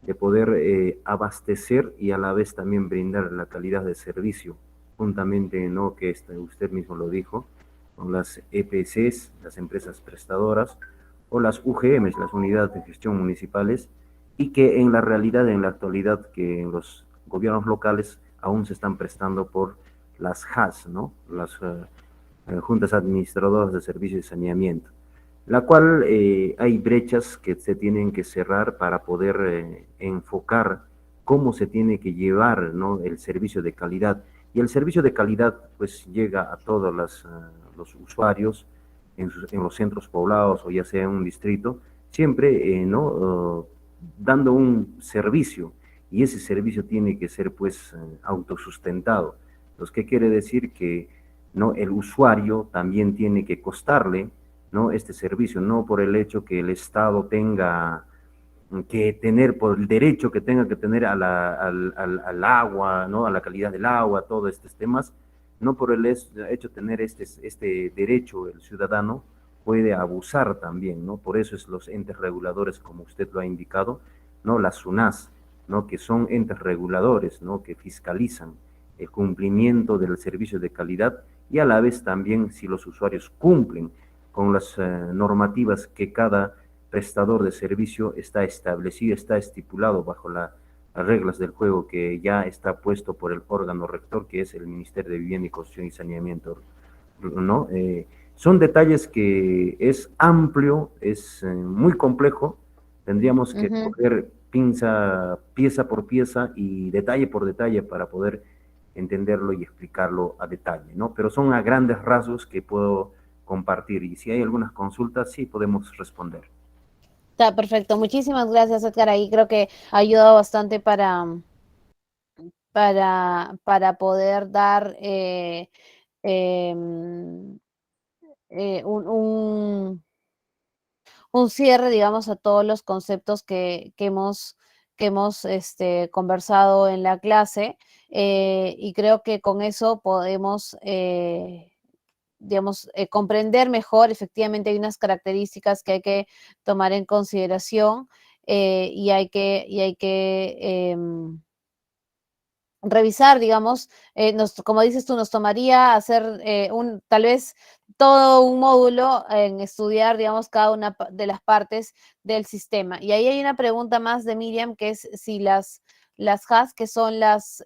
de poder abastecer y a la vez también brindar la calidad de servicio, juntamente, ¿no? Que usted mismo lo dijo, con las EPCs, las empresas prestadoras, o las UGMs, las unidades de gestión municipales, y que en la realidad, en la actualidad, que en los gobiernos locales aún se están prestando por las JAS, ¿no? Las juntas administradoras de servicios de saneamiento, la cual hay brechas que se tienen que cerrar para poder enfocar cómo se tiene que llevar, ¿no? El servicio de calidad. Y el servicio de calidad pues llega a todos los usuarios en los centros poblados o ya sea en un distrito, siempre ¿no? Dando un servicio, y ese servicio tiene que ser pues autosustentado. Entonces, ¿qué quiere decir? Que ¿no? El usuario también tiene que costarle, ¿no? Este servicio, no por el hecho que el Estado tenga que tener, por el derecho que tenga que tener al agua, ¿no? A la calidad del agua, todos estos temas, no por el hecho de tener este derecho el ciudadano puede abusar también, ¿no? Por eso es los entes reguladores, como usted lo ha indicado, ¿no? Las SUNAS, ¿no? Que son entes reguladores, ¿no? Que fiscalizan el cumplimiento del servicio de calidad y a la vez también si los usuarios cumplen con las normativas que cada prestador de servicio está establecido, está estipulado bajo la reglas del juego que ya está puesto por el órgano rector, que es el Ministerio de Vivienda y Construcción y Saneamiento, ¿no? Son detalles que es amplio, es muy complejo, tendríamos que Ujú. coger pieza por pieza y detalle por detalle para poder entenderlo y explicarlo a detalle, ¿no? Pero son a grandes rasgos que puedo compartir y si hay algunas consultas, sí podemos responder. Está perfecto. Muchísimas gracias, Edgar. Ahí creo que ha ayudado bastante para poder dar em, un cierre, digamos, a todos los conceptos que hemos conversado en la clase. Y creo que con eso podemos, digamos, comprender mejor. Efectivamente, hay unas características que hay que tomar en consideración, y hay que revisar, digamos, como dices tú, nos tomaría hacer tal vez todo un módulo en estudiar, digamos, cada una de las partes del sistema. Y ahí hay una pregunta más de Miriam, que es si las HAS, que son las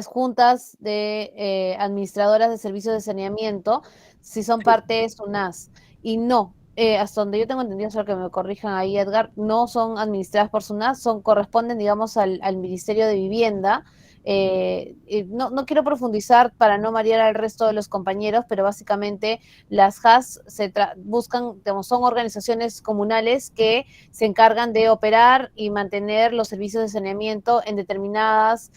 juntas de administradoras de servicios de saneamiento, si son Sí. parte de SUNAS. Y no, hasta donde yo tengo entendido, solo que me corrijan ahí, Edgar, no son administradas por SUNAS, corresponden, digamos, al Ministerio de Vivienda. No quiero profundizar para no marear al resto de los compañeros, pero básicamente las HAS buscan, digamos, son organizaciones comunales que se encargan de operar y mantener los servicios de saneamiento en determinadas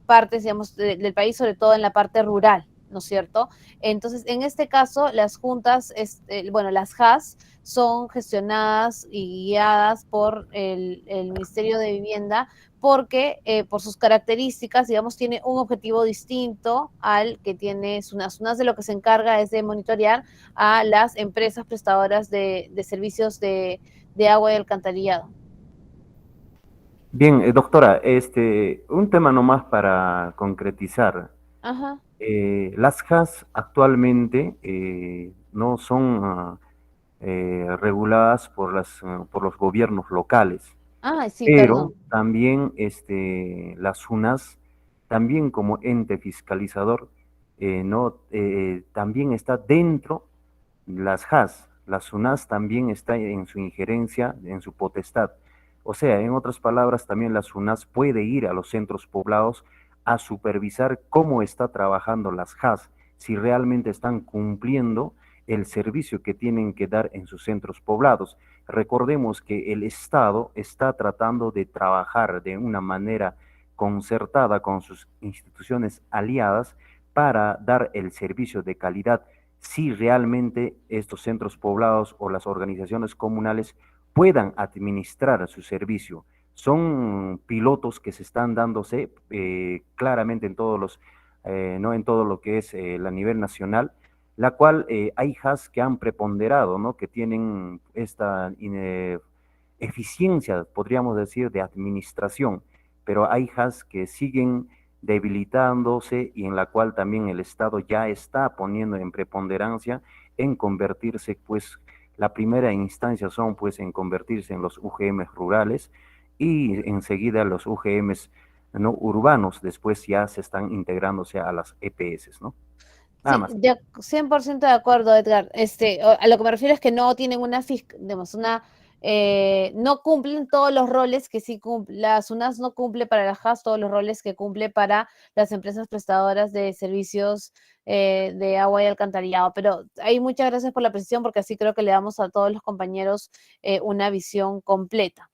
partes, digamos, del país, sobre todo en la parte rural, ¿no es cierto? Entonces, en este caso, las juntas, las HAS son gestionadas y guiadas por el Ministerio de Vivienda porque por sus características, digamos, tiene un objetivo distinto al que tiene SUNAS. SUNAS de lo que se encarga es de monitorear a las empresas prestadoras de servicios de agua y alcantarillado. Bien, doctora, un tema nomás para concretizar. Ajá. Las HAS actualmente no son reguladas por los gobiernos locales, Ah, sí, pero perdón. también las UNAS, también como ente fiscalizador, no, también está dentro las HAS. Las UNAS también está en su injerencia, en su potestad. O sea, en otras palabras, también las UNAS puede ir a los centros poblados a supervisar cómo está trabajando las HAS, si realmente están cumpliendo el servicio que tienen que dar en sus centros poblados. Recordemos que el Estado está tratando de trabajar de una manera concertada con sus instituciones aliadas para dar el servicio de calidad si realmente estos centros poblados o las organizaciones comunales puedan administrar su servicio. Son pilotos que se están dándose claramente en no en todo lo que es a nivel nacional, la cual hay HAS que han preponderado, ¿no? Que tienen esta eficiencia, podríamos decir, de administración, pero hay HAS que siguen debilitándose y en la cual también el Estado ya está poniendo en preponderancia en convertirse, pues, la primera instancia son, pues, en convertirse en los UGM rurales y enseguida los UGMs no urbanos, después ya se están integrándose a las EPS, ¿no? Nada Sí, más. 100% de acuerdo, Edgar. A lo que me refiero es que no tienen digamos, no cumplen todos los roles que sí cumplen, las UNAS no cumple para las HAS todos los roles que cumple para las empresas prestadoras de servicios de agua y alcantarillado. Pero ahí muchas gracias por la precisión, porque así creo que le damos a todos los compañeros una visión completa.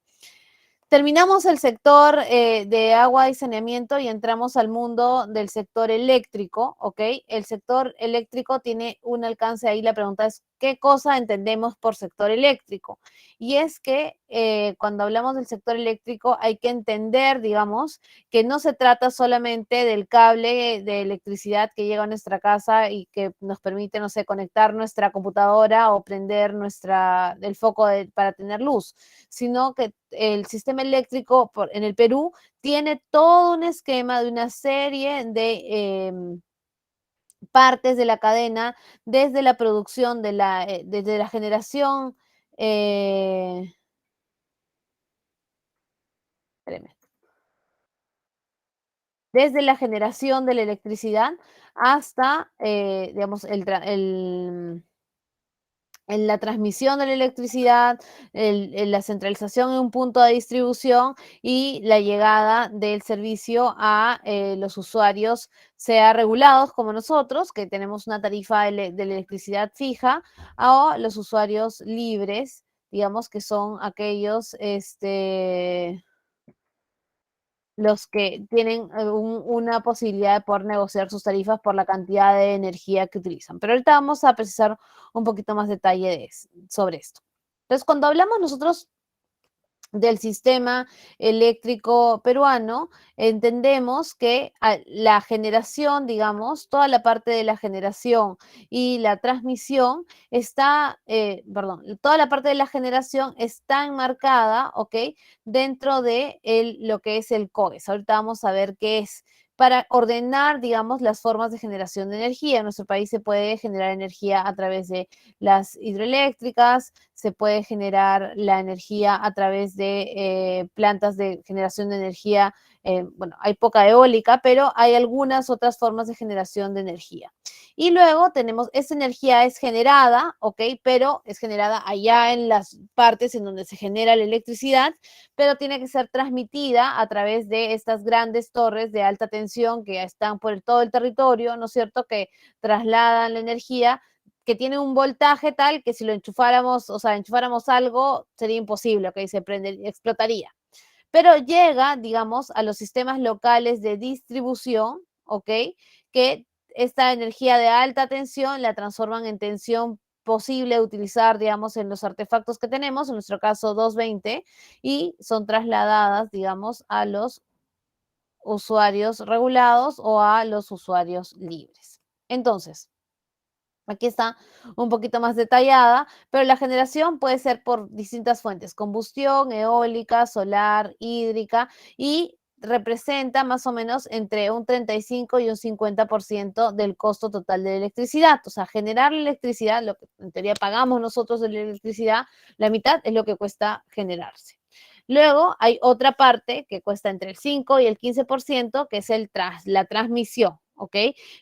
Terminamos el sector de agua y saneamiento y entramos al mundo del sector eléctrico, ¿ok? El sector eléctrico tiene un alcance ahí, la pregunta es, ¿qué cosa entendemos por sector eléctrico? Y es que cuando hablamos del sector eléctrico hay que entender, digamos, que no se trata solamente del cable de electricidad que llega a nuestra casa y que nos permite, no sé, conectar nuestra computadora o prender el foco para tener luz, sino que el sistema eléctrico en el Perú tiene todo un esquema de una serie de partes de la cadena, desde la producción, desde la generación, eh, espéreme. Desde la generación de la electricidad hasta, digamos, en la transmisión de la electricidad, en la centralización en un punto de distribución y la llegada del servicio a los usuarios, sea regulados como nosotros, que tenemos una tarifa de la electricidad fija, o los usuarios libres, digamos que son aquellos, los que tienen una posibilidad de poder negociar sus tarifas por la cantidad de energía que utilizan. Pero ahorita vamos a precisar un poquito más detalle sobre esto. Entonces, cuando hablamos nosotros del sistema eléctrico peruano, entendemos que la generación, digamos, toda la parte de la generación y la transmisión está, toda la parte de la generación está enmarcada, ¿ok? Dentro de lo que es el COES. Ahorita vamos a ver qué es, para ordenar, digamos, las formas de generación de energía. En nuestro país se puede generar energía a través de las hidroeléctricas, se puede generar la energía a través de plantas de generación de energía. Bueno, hay poca eólica, pero hay algunas otras formas de generación de energía. Y luego tenemos, esa energía es generada, ¿ok? Pero es generada allá en las partes en donde se genera la electricidad, pero tiene que ser transmitida a través de estas grandes torres de alta tensión que están por todo el territorio, ¿no es cierto?, que trasladan la energía, que tiene un voltaje tal que si lo enchufáramos, o sea, enchufáramos algo, sería imposible, ¿ok? Se prende, explotaría. Pero llega, digamos, a los sistemas locales de distribución, ¿ok? Que esta energía de alta tensión la transforman en tensión posible de utilizar, digamos, en los artefactos que tenemos, en nuestro caso 220, y son trasladadas, digamos, a los usuarios regulados o a los usuarios libres. Entonces, aquí está un poquito más detallada, pero la generación puede ser por distintas fuentes: combustión, eólica, solar, hídrica, y representa más o menos entre un 35 y un 50% del costo total de la electricidad. O sea, generar la electricidad, lo que en teoría pagamos nosotros de la electricidad, la mitad es lo que cuesta generarse. Luego hay otra parte que cuesta entre el 5 y el 15%, que es la transmisión, ¿ok?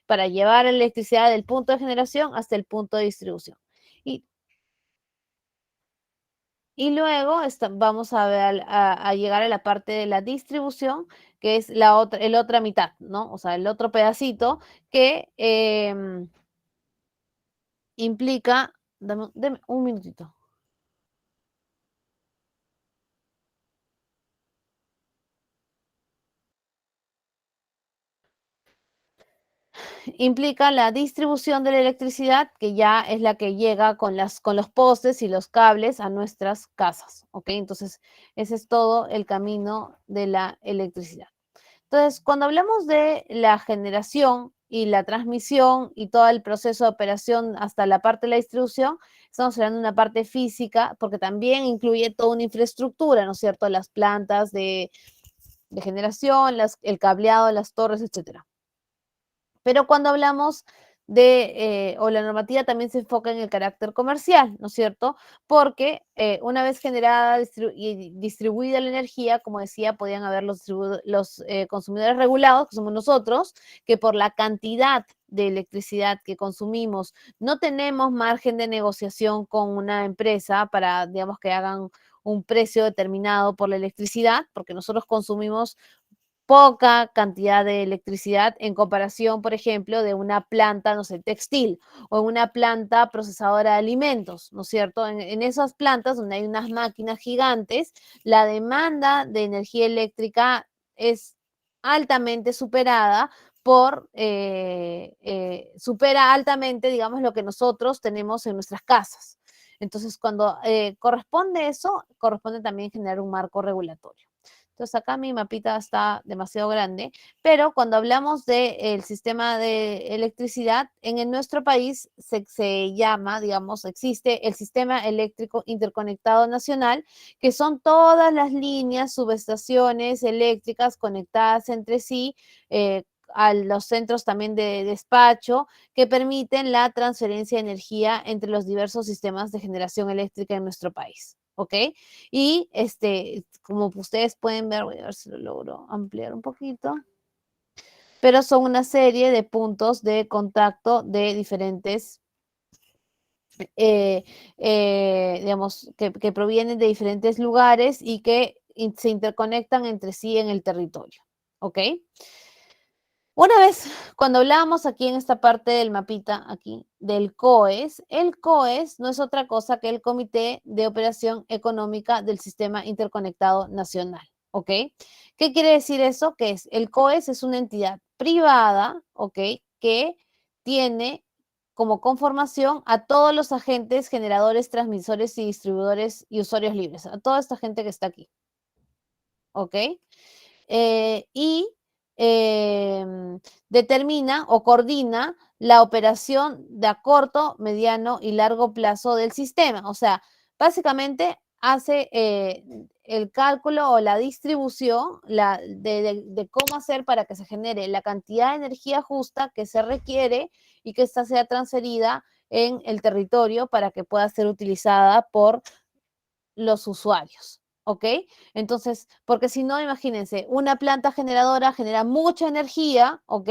Para llevar electricidad del punto de generación hasta el punto de distribución. Y luego vamos a ver, a llegar a la parte de la distribución, que es la otra mitad, ¿no? O sea, el otro pedacito que implica, deme un minutito. Implica la distribución de la electricidad, que ya es la que llega con los postes y los cables a nuestras casas, ¿ok? Entonces, ese es todo el camino de la electricidad. Entonces, cuando hablamos de la generación y la transmisión y todo el proceso de operación hasta la parte de la distribución, estamos hablando de una parte física, porque también incluye toda una infraestructura, ¿no es cierto? Las plantas de generación, el cableado, las torres, etcétera. Pero cuando hablamos o la normativa también se enfoca en el carácter comercial, ¿no es cierto? Porque una vez generada y distribuida la energía, como decía, podían haber los consumidores regulados, que somos nosotros, que por la cantidad de electricidad que consumimos no tenemos margen de negociación con una empresa para, digamos, que hagan un precio determinado por la electricidad, porque nosotros consumimos poca cantidad de electricidad en comparación, por ejemplo, de una planta, no sé, textil, o una planta procesadora de alimentos, ¿no es cierto? En esas plantas donde hay unas máquinas gigantes, la demanda de energía eléctrica es altamente superada supera altamente, digamos, lo que nosotros tenemos en nuestras casas. Entonces, cuando corresponde eso, corresponde también generar un marco regulatorio. Entonces acá mi mapita está demasiado grande, pero cuando hablamos del sistema de electricidad, nuestro país se llama, digamos, existe el Sistema Eléctrico Interconectado Nacional, que son todas las líneas, subestaciones eléctricas conectadas entre sí, a los centros también de despacho, que permiten la transferencia de energía entre los diversos sistemas de generación eléctrica en nuestro país. ¿ok? Y como ustedes pueden ver, voy a ver si lo logro ampliar un poquito, pero son una serie de puntos de contacto de diferentes, digamos, que provienen de diferentes lugares y que se interconectan entre sí en el territorio, ¿ok? Una vez, cuando hablábamos aquí en esta parte del mapita, aquí, del COES, el COES no es otra cosa que el Comité de Operación Económica del Sistema Interconectado Nacional, ¿ok? ¿Qué quiere decir eso? Que el COES es una entidad privada, ¿ok? Que tiene como conformación a todos los agentes, generadores, transmisores y distribuidores y usuarios libres, a toda esta gente que está aquí, ¿ok? Y determina o coordina la operación de a corto, mediano y largo plazo del sistema. O sea, básicamente hace el cálculo o la distribución de cómo hacer para que se genere la cantidad de energía justa que se requiere y que ésta sea transferida en el territorio para que pueda ser utilizada por los usuarios, ¿ok? Entonces, porque si no, imagínense, una planta generadora genera mucha energía, ¿ok?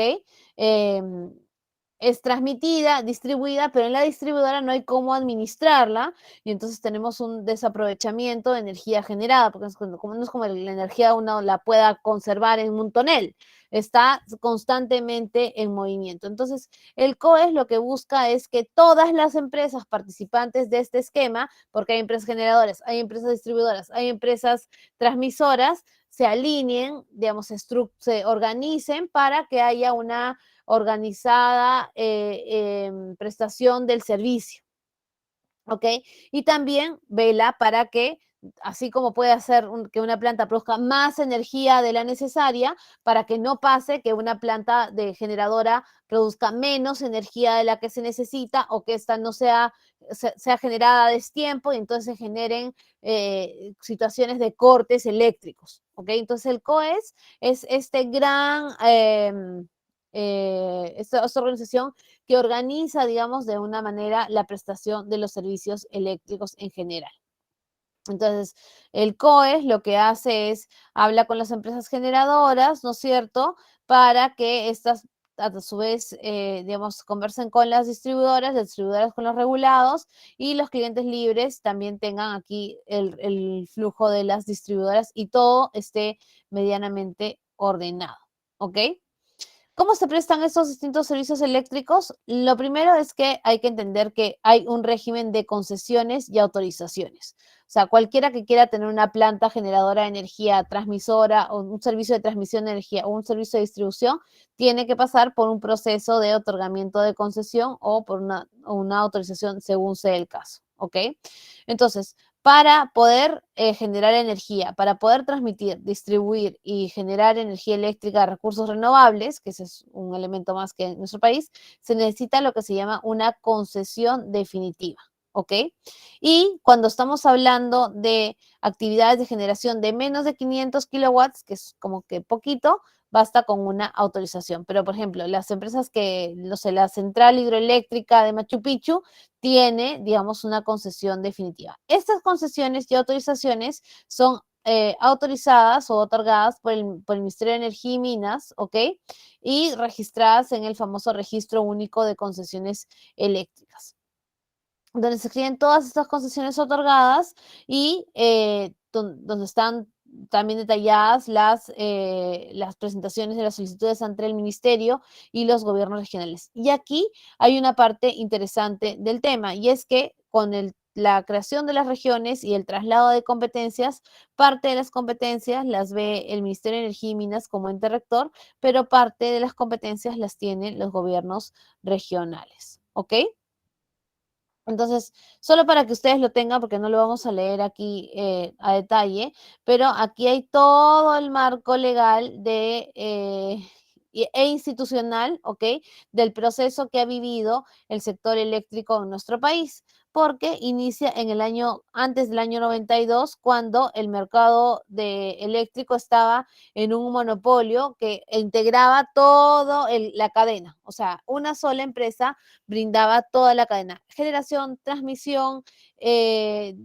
Es transmitida, distribuida, pero en la distribuidora no hay cómo administrarla y entonces tenemos un desaprovechamiento de energía generada, porque no es como la energía uno la pueda conservar en un tonel, está constantemente en movimiento. Entonces, el COES lo que busca es que todas las empresas participantes de este esquema, porque hay empresas generadoras, hay empresas distribuidoras, hay empresas transmisoras, se alineen, digamos, se organicen para que haya una organizada prestación del servicio, ¿ok? Y también vela para que, así como puede hacer que una planta produzca más energía de la necesaria, para que no pase que una planta de generadora produzca menos energía de la que se necesita o que esta no sea generada a destiempo y entonces se generen situaciones de cortes eléctricos, ¿ok? Entonces el COES es este gran... esta organización que organiza, digamos, de una manera la prestación de los servicios eléctricos en general. Entonces, el COES lo que hace es, habla con las empresas generadoras, ¿no es cierto?, para que estas a su vez, digamos, conversen con las distribuidoras con los regulados y los clientes libres también tengan aquí el flujo de las distribuidoras y todo esté medianamente ordenado, ¿ok? ¿Cómo se prestan estos distintos servicios eléctricos? Lo primero es que hay que entender que hay un régimen de concesiones y autorizaciones. O sea, cualquiera que quiera tener una planta generadora de energía, transmisora o un servicio de transmisión de energía o un servicio de distribución, tiene que pasar por un proceso de otorgamiento de concesión o por una autorización según sea el caso. ¿Ok? Entonces, para poder generar energía, para poder transmitir, distribuir y generar energía eléctrica de recursos renovables, que ese es un elemento más que en nuestro país, se necesita lo que se llama una concesión definitiva, ¿ok? Y cuando estamos hablando de actividades de generación de menos de 500 kilowatts, que es como que poquito, basta con una autorización. Pero, por ejemplo, las empresas que, no sé, la central hidroeléctrica de Machu Picchu tiene, digamos, una concesión definitiva. Estas concesiones y autorizaciones son autorizadas o otorgadas por el Ministerio de Energía y Minas, ¿ok? Y registradas en el famoso Registro Único de Concesiones Eléctricas, donde se escriben todas estas concesiones otorgadas y donde están también detalladas las presentaciones de las solicitudes ante el ministerio y los gobiernos regionales. Y aquí hay una parte interesante del tema, y es que con la creación de las regiones y el traslado de competencias, parte de las competencias las ve el Ministerio de Energía y Minas como ente rector, pero parte de las competencias las tienen los gobiernos regionales. ¿Ok? Entonces, solo para que ustedes lo tengan, porque no lo vamos a leer aquí a detalle, pero aquí hay todo el marco legal de e institucional, ¿ok? Del proceso que ha vivido el sector eléctrico en nuestro país, porque inicia en el año, antes del año 92, cuando el mercado eléctrico estaba en un monopolio que integraba toda la cadena, o sea, una sola empresa brindaba toda la cadena, generación, transmisión,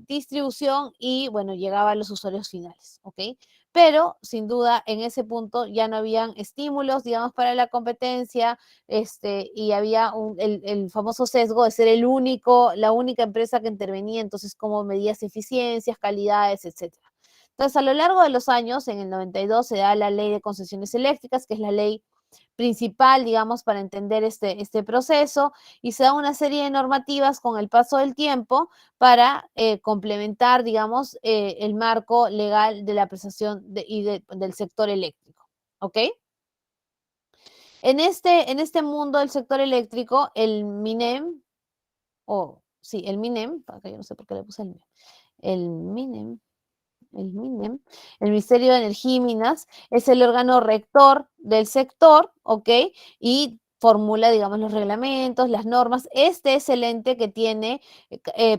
distribución y, bueno, llegaba a los usuarios finales, ¿ok? Pero, sin duda, en ese punto ya no habían estímulos, digamos, para la competencia, y había el famoso sesgo de ser la única empresa que intervenía, entonces, cómo medías eficiencias, calidades, etcétera. Entonces, a lo largo de los años, en el 92 se da la Ley de Concesiones Eléctricas, que es la ley principal, digamos, para entender este proceso, y se da una serie de normativas con el paso del tiempo para complementar, digamos, el marco legal de la prestación del sector eléctrico. ¿Ok? En este mundo del sector eléctrico, el MINEM, el MINEM, acá yo no sé por qué le puse el MINEM, el Ministerio de Energía y Minas, es el órgano rector del sector, ¿ok? Y formula, digamos, los reglamentos, las normas. Este es el ente que tiene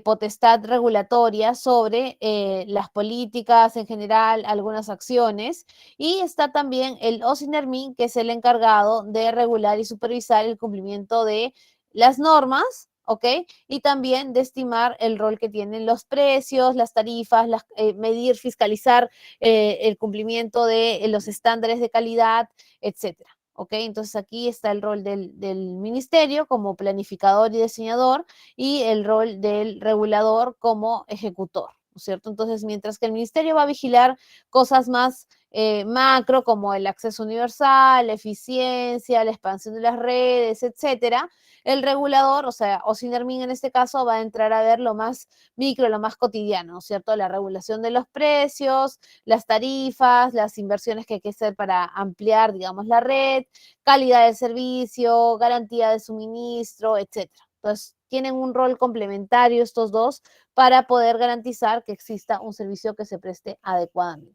potestad regulatoria sobre las políticas en general, algunas acciones. Y está también el OSINERMIN, que es el encargado de regular y supervisar el cumplimiento de las normas, ¿ok? Y también de estimar el rol que tienen los precios, las tarifas, medir, fiscalizar el cumplimiento de los estándares de calidad, etcétera. ¿Ok? Entonces aquí está el rol del ministerio como planificador y diseñador y el rol del regulador como ejecutor, ¿no es cierto? Entonces, mientras que el ministerio va a vigilar cosas más macro como el acceso universal, la eficiencia, la expansión de las redes, etcétera, el regulador, o sea, OSINERMIN en este caso, va a entrar a ver lo más micro, lo más cotidiano, ¿no es cierto? La regulación de los precios, las tarifas, las inversiones que hay que hacer para ampliar, digamos, la red, calidad de servicio, garantía de suministro, etcétera. Entonces, tienen un rol complementario estos dos para poder garantizar que exista un servicio que se preste adecuadamente.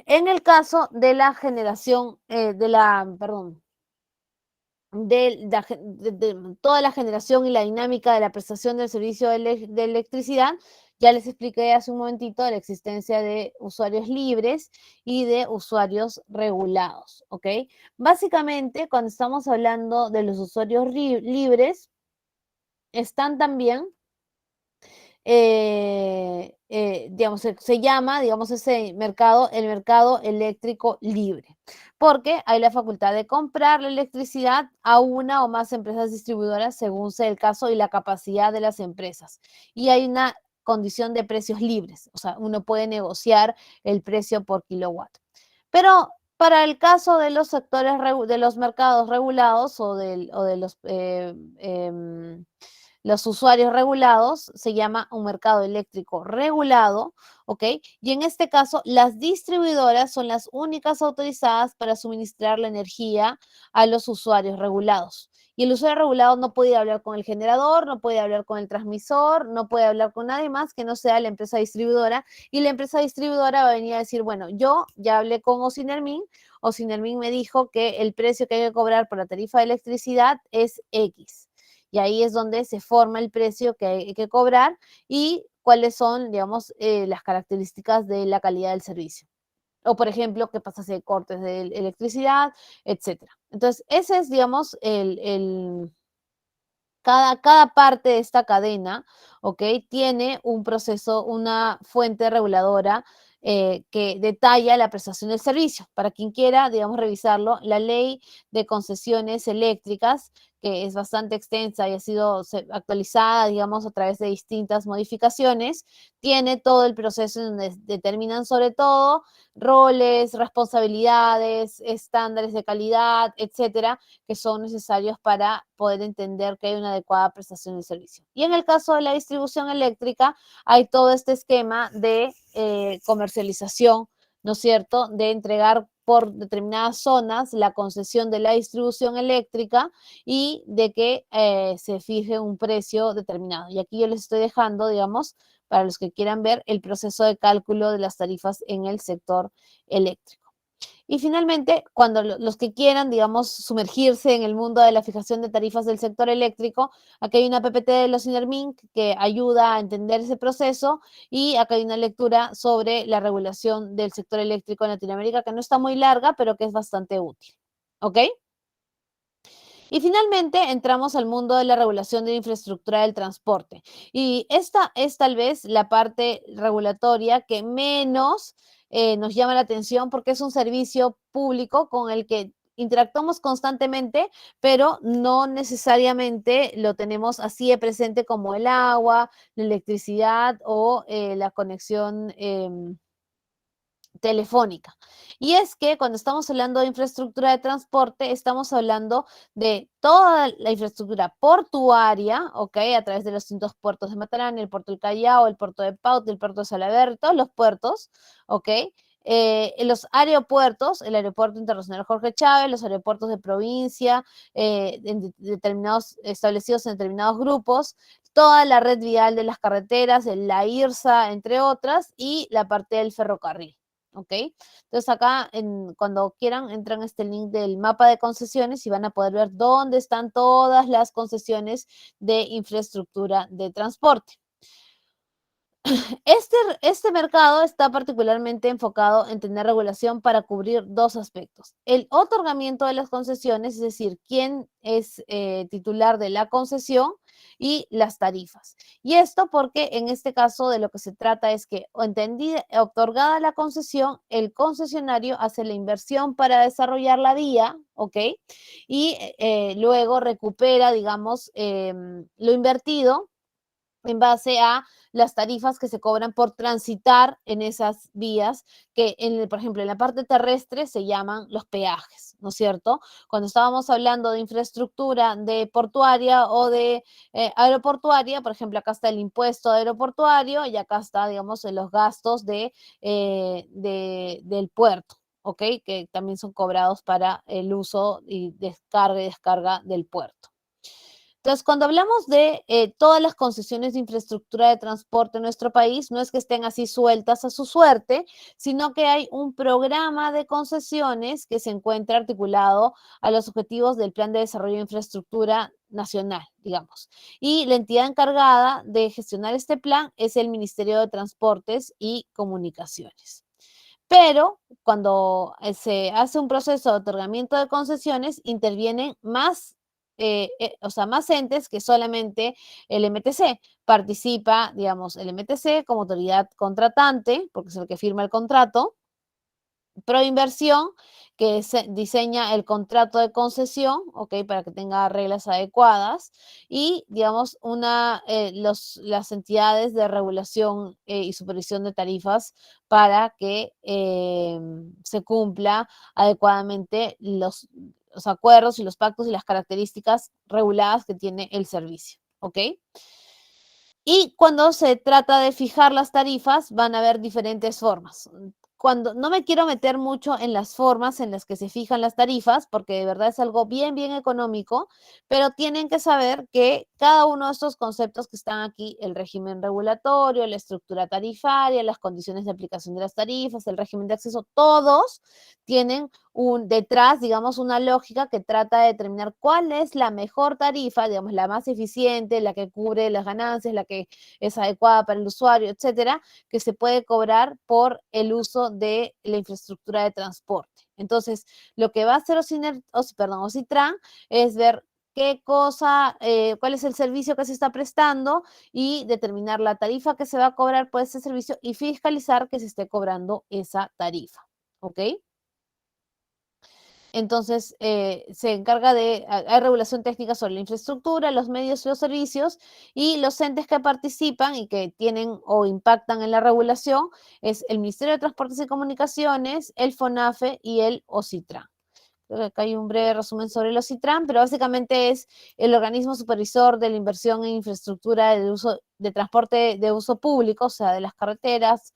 En el caso de la generación, de toda la generación y la dinámica de la prestación del servicio de electricidad, ya les expliqué hace un momentito de la existencia de usuarios libres y de usuarios regulados, ¿ok? Básicamente, cuando estamos hablando de los usuarios libres, están también digamos, se llama, digamos, ese mercado, el mercado eléctrico libre, porque hay la facultad de comprar la electricidad a una o más empresas distribuidoras según sea el caso y la capacidad de las empresas. Y hay una condición de precios libres, o sea, uno puede negociar el precio por kilowatt. Pero para el caso de los sectores, de los mercados regulados o de los usuarios regulados, se llama un mercado eléctrico regulado, ¿ok? Y en este caso, las distribuidoras son las únicas autorizadas para suministrar la energía a los usuarios regulados. Y el usuario regulado no puede hablar con el generador, no puede hablar con el transmisor, no puede hablar con nadie más que no sea la empresa distribuidora. Y la empresa distribuidora va a venir a decir, bueno, yo ya hablé con OSINERMIN me dijo que el precio que hay que cobrar por la tarifa de electricidad es X. Y ahí es donde se forma el precio que hay que cobrar y cuáles son, digamos, las características de la calidad del servicio. O, por ejemplo, qué pasa si hay cortes de electricidad, etcétera. Entonces, ese es, digamos, cada parte de esta cadena, ¿ok? Tiene un proceso, una fuente reguladora que detalla la prestación del servicio. Para quien quiera, digamos, revisarlo, la ley de concesiones eléctricas, que es bastante extensa y ha sido actualizada, digamos, a través de distintas modificaciones, tiene todo el proceso en donde determinan sobre todo roles, responsabilidades, estándares de calidad, etcétera, que son necesarios para poder entender que hay una adecuada prestación de servicio. Y en el caso de la distribución eléctrica, hay todo este esquema de comercialización, ¿no es cierto?, de entregar por determinadas zonas la concesión de la distribución eléctrica y de que se fije un precio determinado. Y aquí yo les estoy dejando, digamos, para los que quieran ver el proceso de cálculo de las tarifas en el sector eléctrico. Y finalmente, cuando los que quieran, digamos, sumergirse en el mundo de la fijación de tarifas del sector eléctrico, aquí hay una PPT de los INERMINC que ayuda a entender ese proceso, y acá hay una lectura sobre la regulación del sector eléctrico en Latinoamérica, que no está muy larga, pero que es bastante útil. ¿Ok? Y finalmente entramos al mundo de la regulación de la infraestructura del transporte. Y esta es tal vez la parte regulatoria que menos nos llama la atención, porque es un servicio público con el que interactuamos constantemente, pero no necesariamente lo tenemos así de presente como el agua, la electricidad o la conexión telefónica. Y es que cuando estamos hablando de infraestructura de transporte, estamos hablando de toda la infraestructura portuaria, ¿ok? A través de los distintos puertos de Matarán, el puerto del Callao, el puerto de Pauta, el puerto de Salaberry, todos los puertos, ¿ok? Los aeropuertos, el aeropuerto internacional Jorge Chávez, los aeropuertos de provincia, determinados, establecidos en determinados grupos, toda la red vial de las carreteras, la IRSA, entre otras, y la parte del ferrocarril. ¿Ok? Entonces acá, cuando quieran, entran a este link del mapa de concesiones y van a poder ver dónde están todas las concesiones de infraestructura de transporte. Este mercado está particularmente enfocado en tener regulación para cubrir dos aspectos: el otorgamiento de las concesiones, es decir, quién es titular de la concesión, y las tarifas. Y esto porque en este caso de lo que se trata es que, otorgada la concesión, el concesionario hace la inversión para desarrollar la vía, ¿ok? Y luego recupera, digamos, lo invertido en base a las tarifas que se cobran por transitar en esas vías, que, por ejemplo, en la parte terrestre se llaman los peajes, ¿no es cierto? Cuando estábamos hablando de infraestructura de portuaria o de aeroportuaria, por ejemplo, acá está el impuesto aeroportuario y acá está, digamos, los gastos del puerto, ¿ok? Que también son cobrados para el uso y descarga del puerto. Entonces, cuando hablamos de todas las concesiones de infraestructura de transporte en nuestro país, no es que estén así sueltas a su suerte, sino que hay un programa de concesiones que se encuentra articulado a los objetivos del Plan de Desarrollo de Infraestructura Nacional, digamos. Y la entidad encargada de gestionar este plan es el Ministerio de Transportes y Comunicaciones. Pero cuando se hace un proceso de otorgamiento de concesiones, intervienen más, más entes que solamente el MTC. Participa, digamos, el MTC como autoridad contratante, porque es el que firma el contrato. Proinversión, que diseña el contrato de concesión, ¿ok? Para que tenga reglas adecuadas. Y, digamos, las entidades de regulación y supervisión de tarifas para que se cumpla adecuadamente los acuerdos y los pactos y las características reguladas que tiene el servicio, ¿ok? Y cuando se trata de fijar las tarifas, van a haber diferentes formas. No me quiero meter mucho en las formas en las que se fijan las tarifas, porque de verdad es algo bien, bien económico, pero tienen que saber que cada uno de estos conceptos que están aquí, el régimen regulatorio, la estructura tarifaria, las condiciones de aplicación de las tarifas, el régimen de acceso, todos tienen detrás, digamos, una lógica que trata de determinar cuál es la mejor tarifa, digamos, la más eficiente, la que cubre las ganancias, la que es adecuada para el usuario, etcétera, que se puede cobrar por el uso de la infraestructura de transporte. Entonces, lo que va a hacer OCITRAN es ver cuál es el servicio que se está prestando y determinar la tarifa que se va a cobrar por ese servicio y fiscalizar que se esté cobrando esa tarifa, ¿ok? Entonces, se encarga hay regulación técnica sobre la infraestructura, los medios y los servicios, y los entes que participan y que tienen o impactan en la regulación es el Ministerio de Transportes y Comunicaciones, el FONAFE y el OCITRAN. Creo que acá hay un breve resumen sobre el OCITRAN, pero básicamente es el organismo supervisor de la inversión en infraestructura de transporte de uso público, o sea, de las carreteras,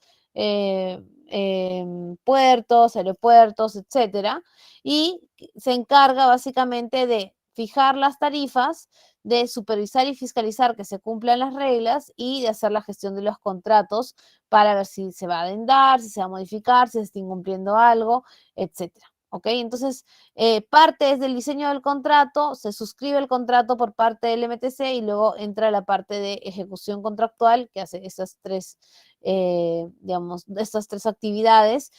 puertos, aeropuertos, etcétera, y se encarga básicamente de fijar las tarifas, de supervisar y fiscalizar que se cumplan las reglas y de hacer la gestión de los contratos para ver si se va a adendar, si se va a modificar, si se está incumpliendo algo, etcétera. ¿Ok? Entonces, parte es del diseño del contrato, se suscribe el contrato por parte del MTC y luego entra la parte de ejecución contractual que hace estas tres, digamos, estas tres actividades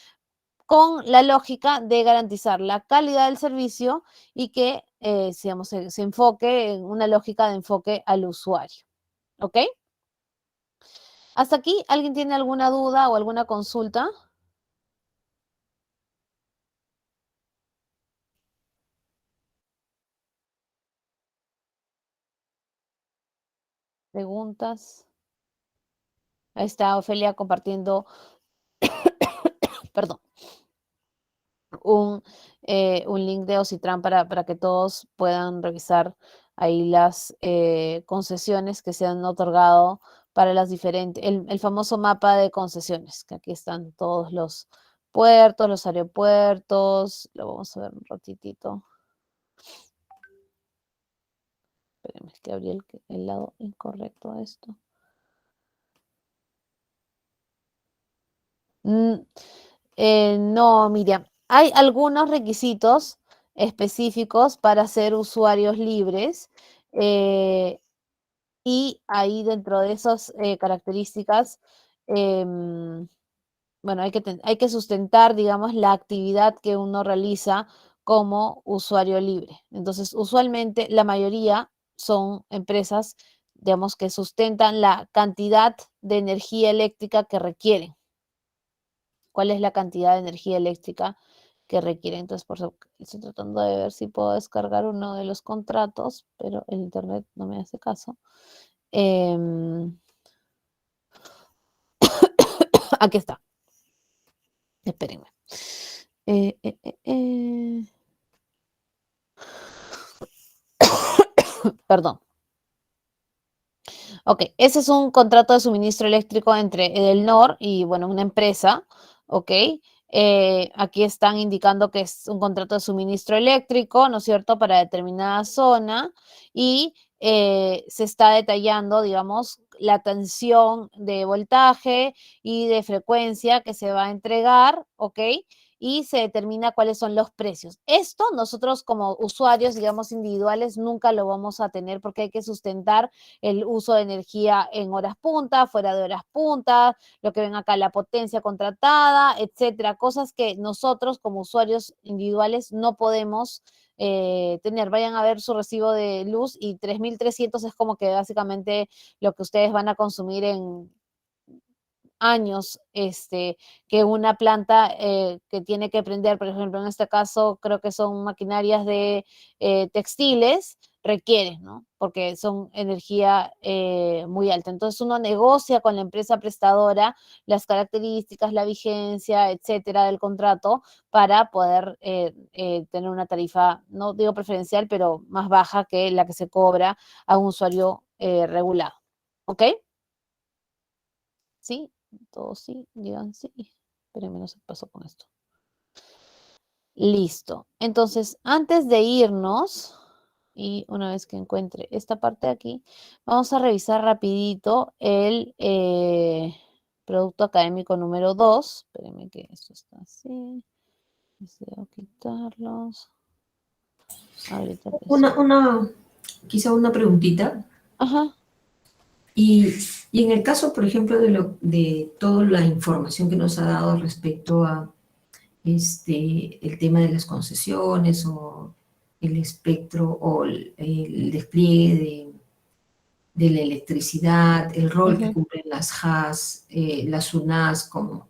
con la lógica de garantizar la calidad del servicio y que, digamos, se enfoque en una lógica de enfoque al usuario. ¿Ok? ¿Hasta aquí alguien tiene alguna duda o alguna consulta? ¿Preguntas? Ahí está Ofelia compartiendo, perdón, un link de Ocitran para que todos puedan revisar ahí las concesiones que se han otorgado para las diferentes, el famoso mapa de concesiones, que aquí están todos los puertos, los aeropuertos, lo vamos a ver un ratitito. Espérenme, es que abrí el lado incorrecto de esto. No, Miriam. Hay algunos requisitos específicos para ser usuarios libres y ahí dentro de esas características, bueno, hay que sustentar, digamos, la actividad que uno realiza como usuario libre. Entonces, usualmente la mayoría son empresas, digamos, que sustentan la cantidad de energía eléctrica que requieren. ¿Cuál es la cantidad de energía eléctrica que requiere? Entonces, por eso estoy tratando de ver si puedo descargar uno de los contratos, pero el internet no me hace caso. Aquí está. Espérenme. Perdón. Ok, ese es un contrato de suministro eléctrico entre Edelnor y, bueno, una empresa, ¿ok? Aquí están indicando que es un contrato de suministro eléctrico, ¿no es cierto?, para determinada zona y se está detallando, digamos, la tensión de voltaje y de frecuencia que se va a entregar, ¿ok? Y se determina cuáles son los precios. Esto nosotros como usuarios, digamos, individuales, nunca lo vamos a tener porque hay que sustentar el uso de energía en horas punta, fuera de horas punta, lo que ven acá, la potencia contratada, etcétera, cosas que nosotros como usuarios individuales no podemos tener. Vayan a ver su recibo de luz y 3.300 es como que básicamente lo que ustedes van a consumir en años, que una planta que tiene que prender, por ejemplo, en este caso creo que son maquinarias de textiles, requiere, ¿no? Porque son energía muy alta. Entonces uno negocia con la empresa prestadora las características, la vigencia, etcétera, del contrato para poder tener una tarifa, no digo preferencial, pero más baja que la que se cobra a un usuario regulado. ¿Ok? ¿Sí? Todos sí, digan sí. Espérenme, no sé qué pasó con esto. Listo. Entonces, antes de irnos, y una vez que encuentre esta parte de aquí, vamos a revisar rapidito el producto académico número 2. Espérenme que esto está así. Deseo quitarlos. Ahorita Quizá una preguntita. Ajá. Y en el caso, por ejemplo, de toda la información que nos ha dado respecto a el tema de las concesiones o el espectro o el despliegue de la electricidad, el rol que cumplen las HAS, las UNAS como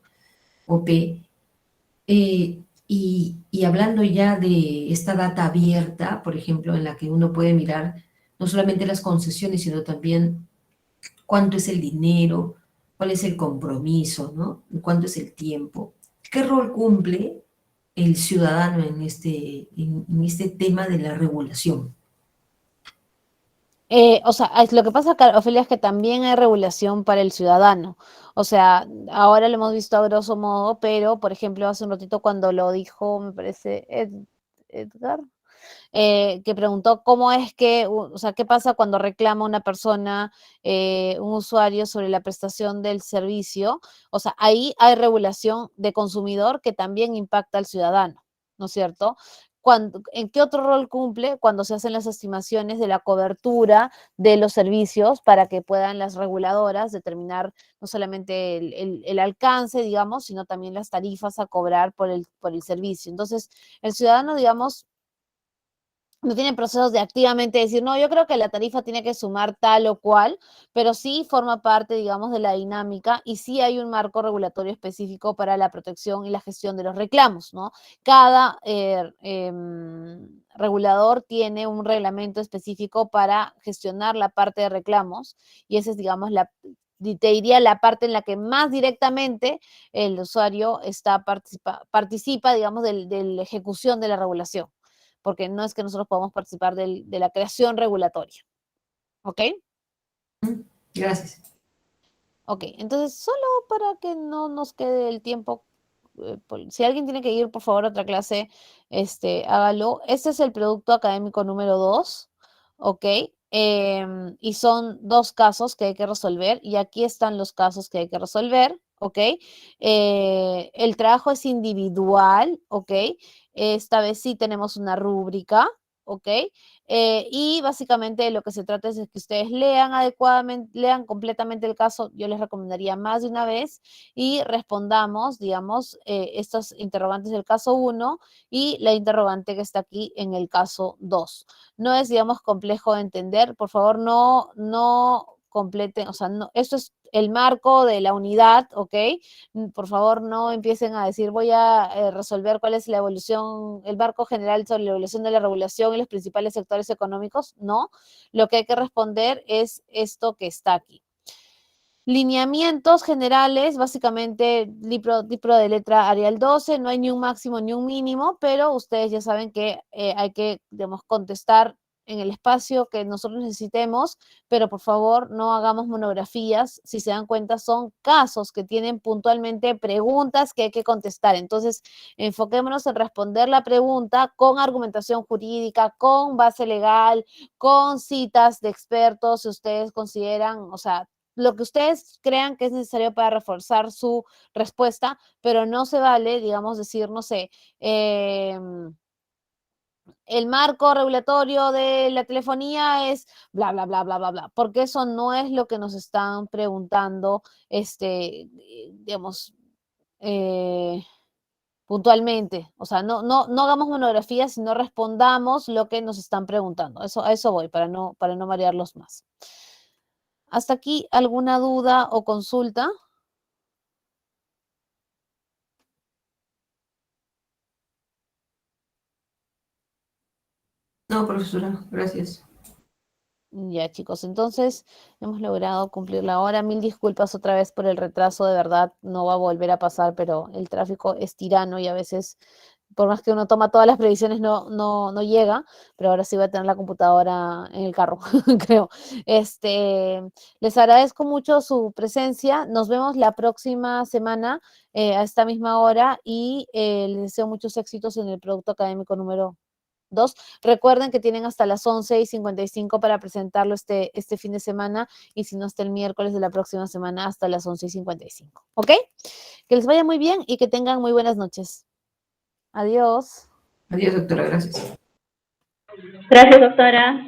OP, y hablando ya de esta data abierta, por ejemplo, en la que uno puede mirar no solamente las concesiones, sino también cuánto es el dinero, cuál es el compromiso, ¿no? Cuánto es el tiempo. ¿Qué rol cumple el ciudadano en este tema de la regulación? O sea, lo que pasa acá, Ofelia, es que también hay regulación para el ciudadano. O sea, ahora lo hemos visto a grosso modo, pero, por ejemplo, hace un ratito cuando lo dijo, me parece, Edgar, que preguntó cómo es que, o sea, qué pasa cuando reclama una persona, un usuario sobre la prestación del servicio. O sea, ahí hay regulación de consumidor que también impacta al ciudadano, ¿no es cierto? ¿En qué otro rol cumple? Cuando se hacen las estimaciones de la cobertura de los servicios para que puedan las reguladoras determinar no solamente el alcance, digamos, sino también las tarifas a cobrar por el servicio. Entonces, el ciudadano, digamos, no tiene procesos de activamente decir, no, yo creo que la tarifa tiene que sumar tal o cual, pero sí forma parte, digamos, de la dinámica y sí hay un marco regulatorio específico para la protección y la gestión de los reclamos, ¿no? Cada regulador tiene un reglamento específico para gestionar la parte de reclamos y esa es, digamos, te diría la parte en la que más directamente el usuario participa, digamos, de la ejecución de la regulación, porque no es que nosotros podamos participar de la creación regulatoria. ¿Ok? Gracias. Ok, entonces solo para que no nos quede el tiempo, si alguien tiene que ir, por favor, a otra clase, hágalo. Este es el producto académico número 2, ¿ok? Y son 2 casos que hay que resolver, y aquí están los casos que hay que resolver, ¿ok? El trabajo es individual, ¿ok? Esta vez sí tenemos una rúbrica, ¿ok? Y básicamente lo que se trata es de que ustedes lean adecuadamente, lean completamente el caso, yo les recomendaría más de una vez, y respondamos, digamos, estos interrogantes del caso 1 y la interrogante que está aquí en el caso 2. No es, digamos, complejo de entender, por favor, no completen, o sea, no, esto es el marco de la unidad, ¿ok? Por favor, no empiecen a decir, voy a resolver cuál es la evolución, el marco general sobre la evolución de la regulación y los principales sectores económicos. No, lo que hay que responder es esto que está aquí. Lineamientos generales, básicamente, libro de letra Arial 12, no hay ni un máximo ni un mínimo, pero ustedes ya saben que hay que, digamos, contestar en el espacio que nosotros necesitemos, pero por favor no hagamos monografías. Si se dan cuenta, son casos que tienen puntualmente preguntas que hay que contestar. Entonces, enfoquémonos en responder la pregunta con argumentación jurídica, con base legal, con citas de expertos, si ustedes consideran, o sea, lo que ustedes crean que es necesario para reforzar su respuesta, pero no se vale, digamos, decir, no sé, el marco regulatorio de la telefonía es bla, bla, bla, bla, bla, bla, porque eso no es lo que nos están preguntando, digamos, puntualmente. O sea, no hagamos monografías, sino respondamos lo que nos están preguntando. A eso voy, para no marearlos más. ¿Hasta aquí alguna duda o consulta? No, profesora, gracias. Ya, chicos, entonces hemos logrado cumplir la hora. Mil disculpas otra vez por el retraso, de verdad, no va a volver a pasar, pero el tráfico es tirano y a veces, por más que uno toma todas las previsiones, no llega, pero ahora sí voy a tener la computadora en el carro, creo. Les agradezco mucho su presencia. Nos vemos la próxima semana a esta misma hora y les deseo muchos éxitos en el producto académico número 2. Recuerden que tienen hasta las 11:55 para presentarlo este fin de semana y si no, hasta el miércoles de la próxima semana hasta las 11:55. ¿Ok? Que les vaya muy bien y que tengan muy buenas noches. Adiós. Adiós, doctora, gracias. Gracias, doctora.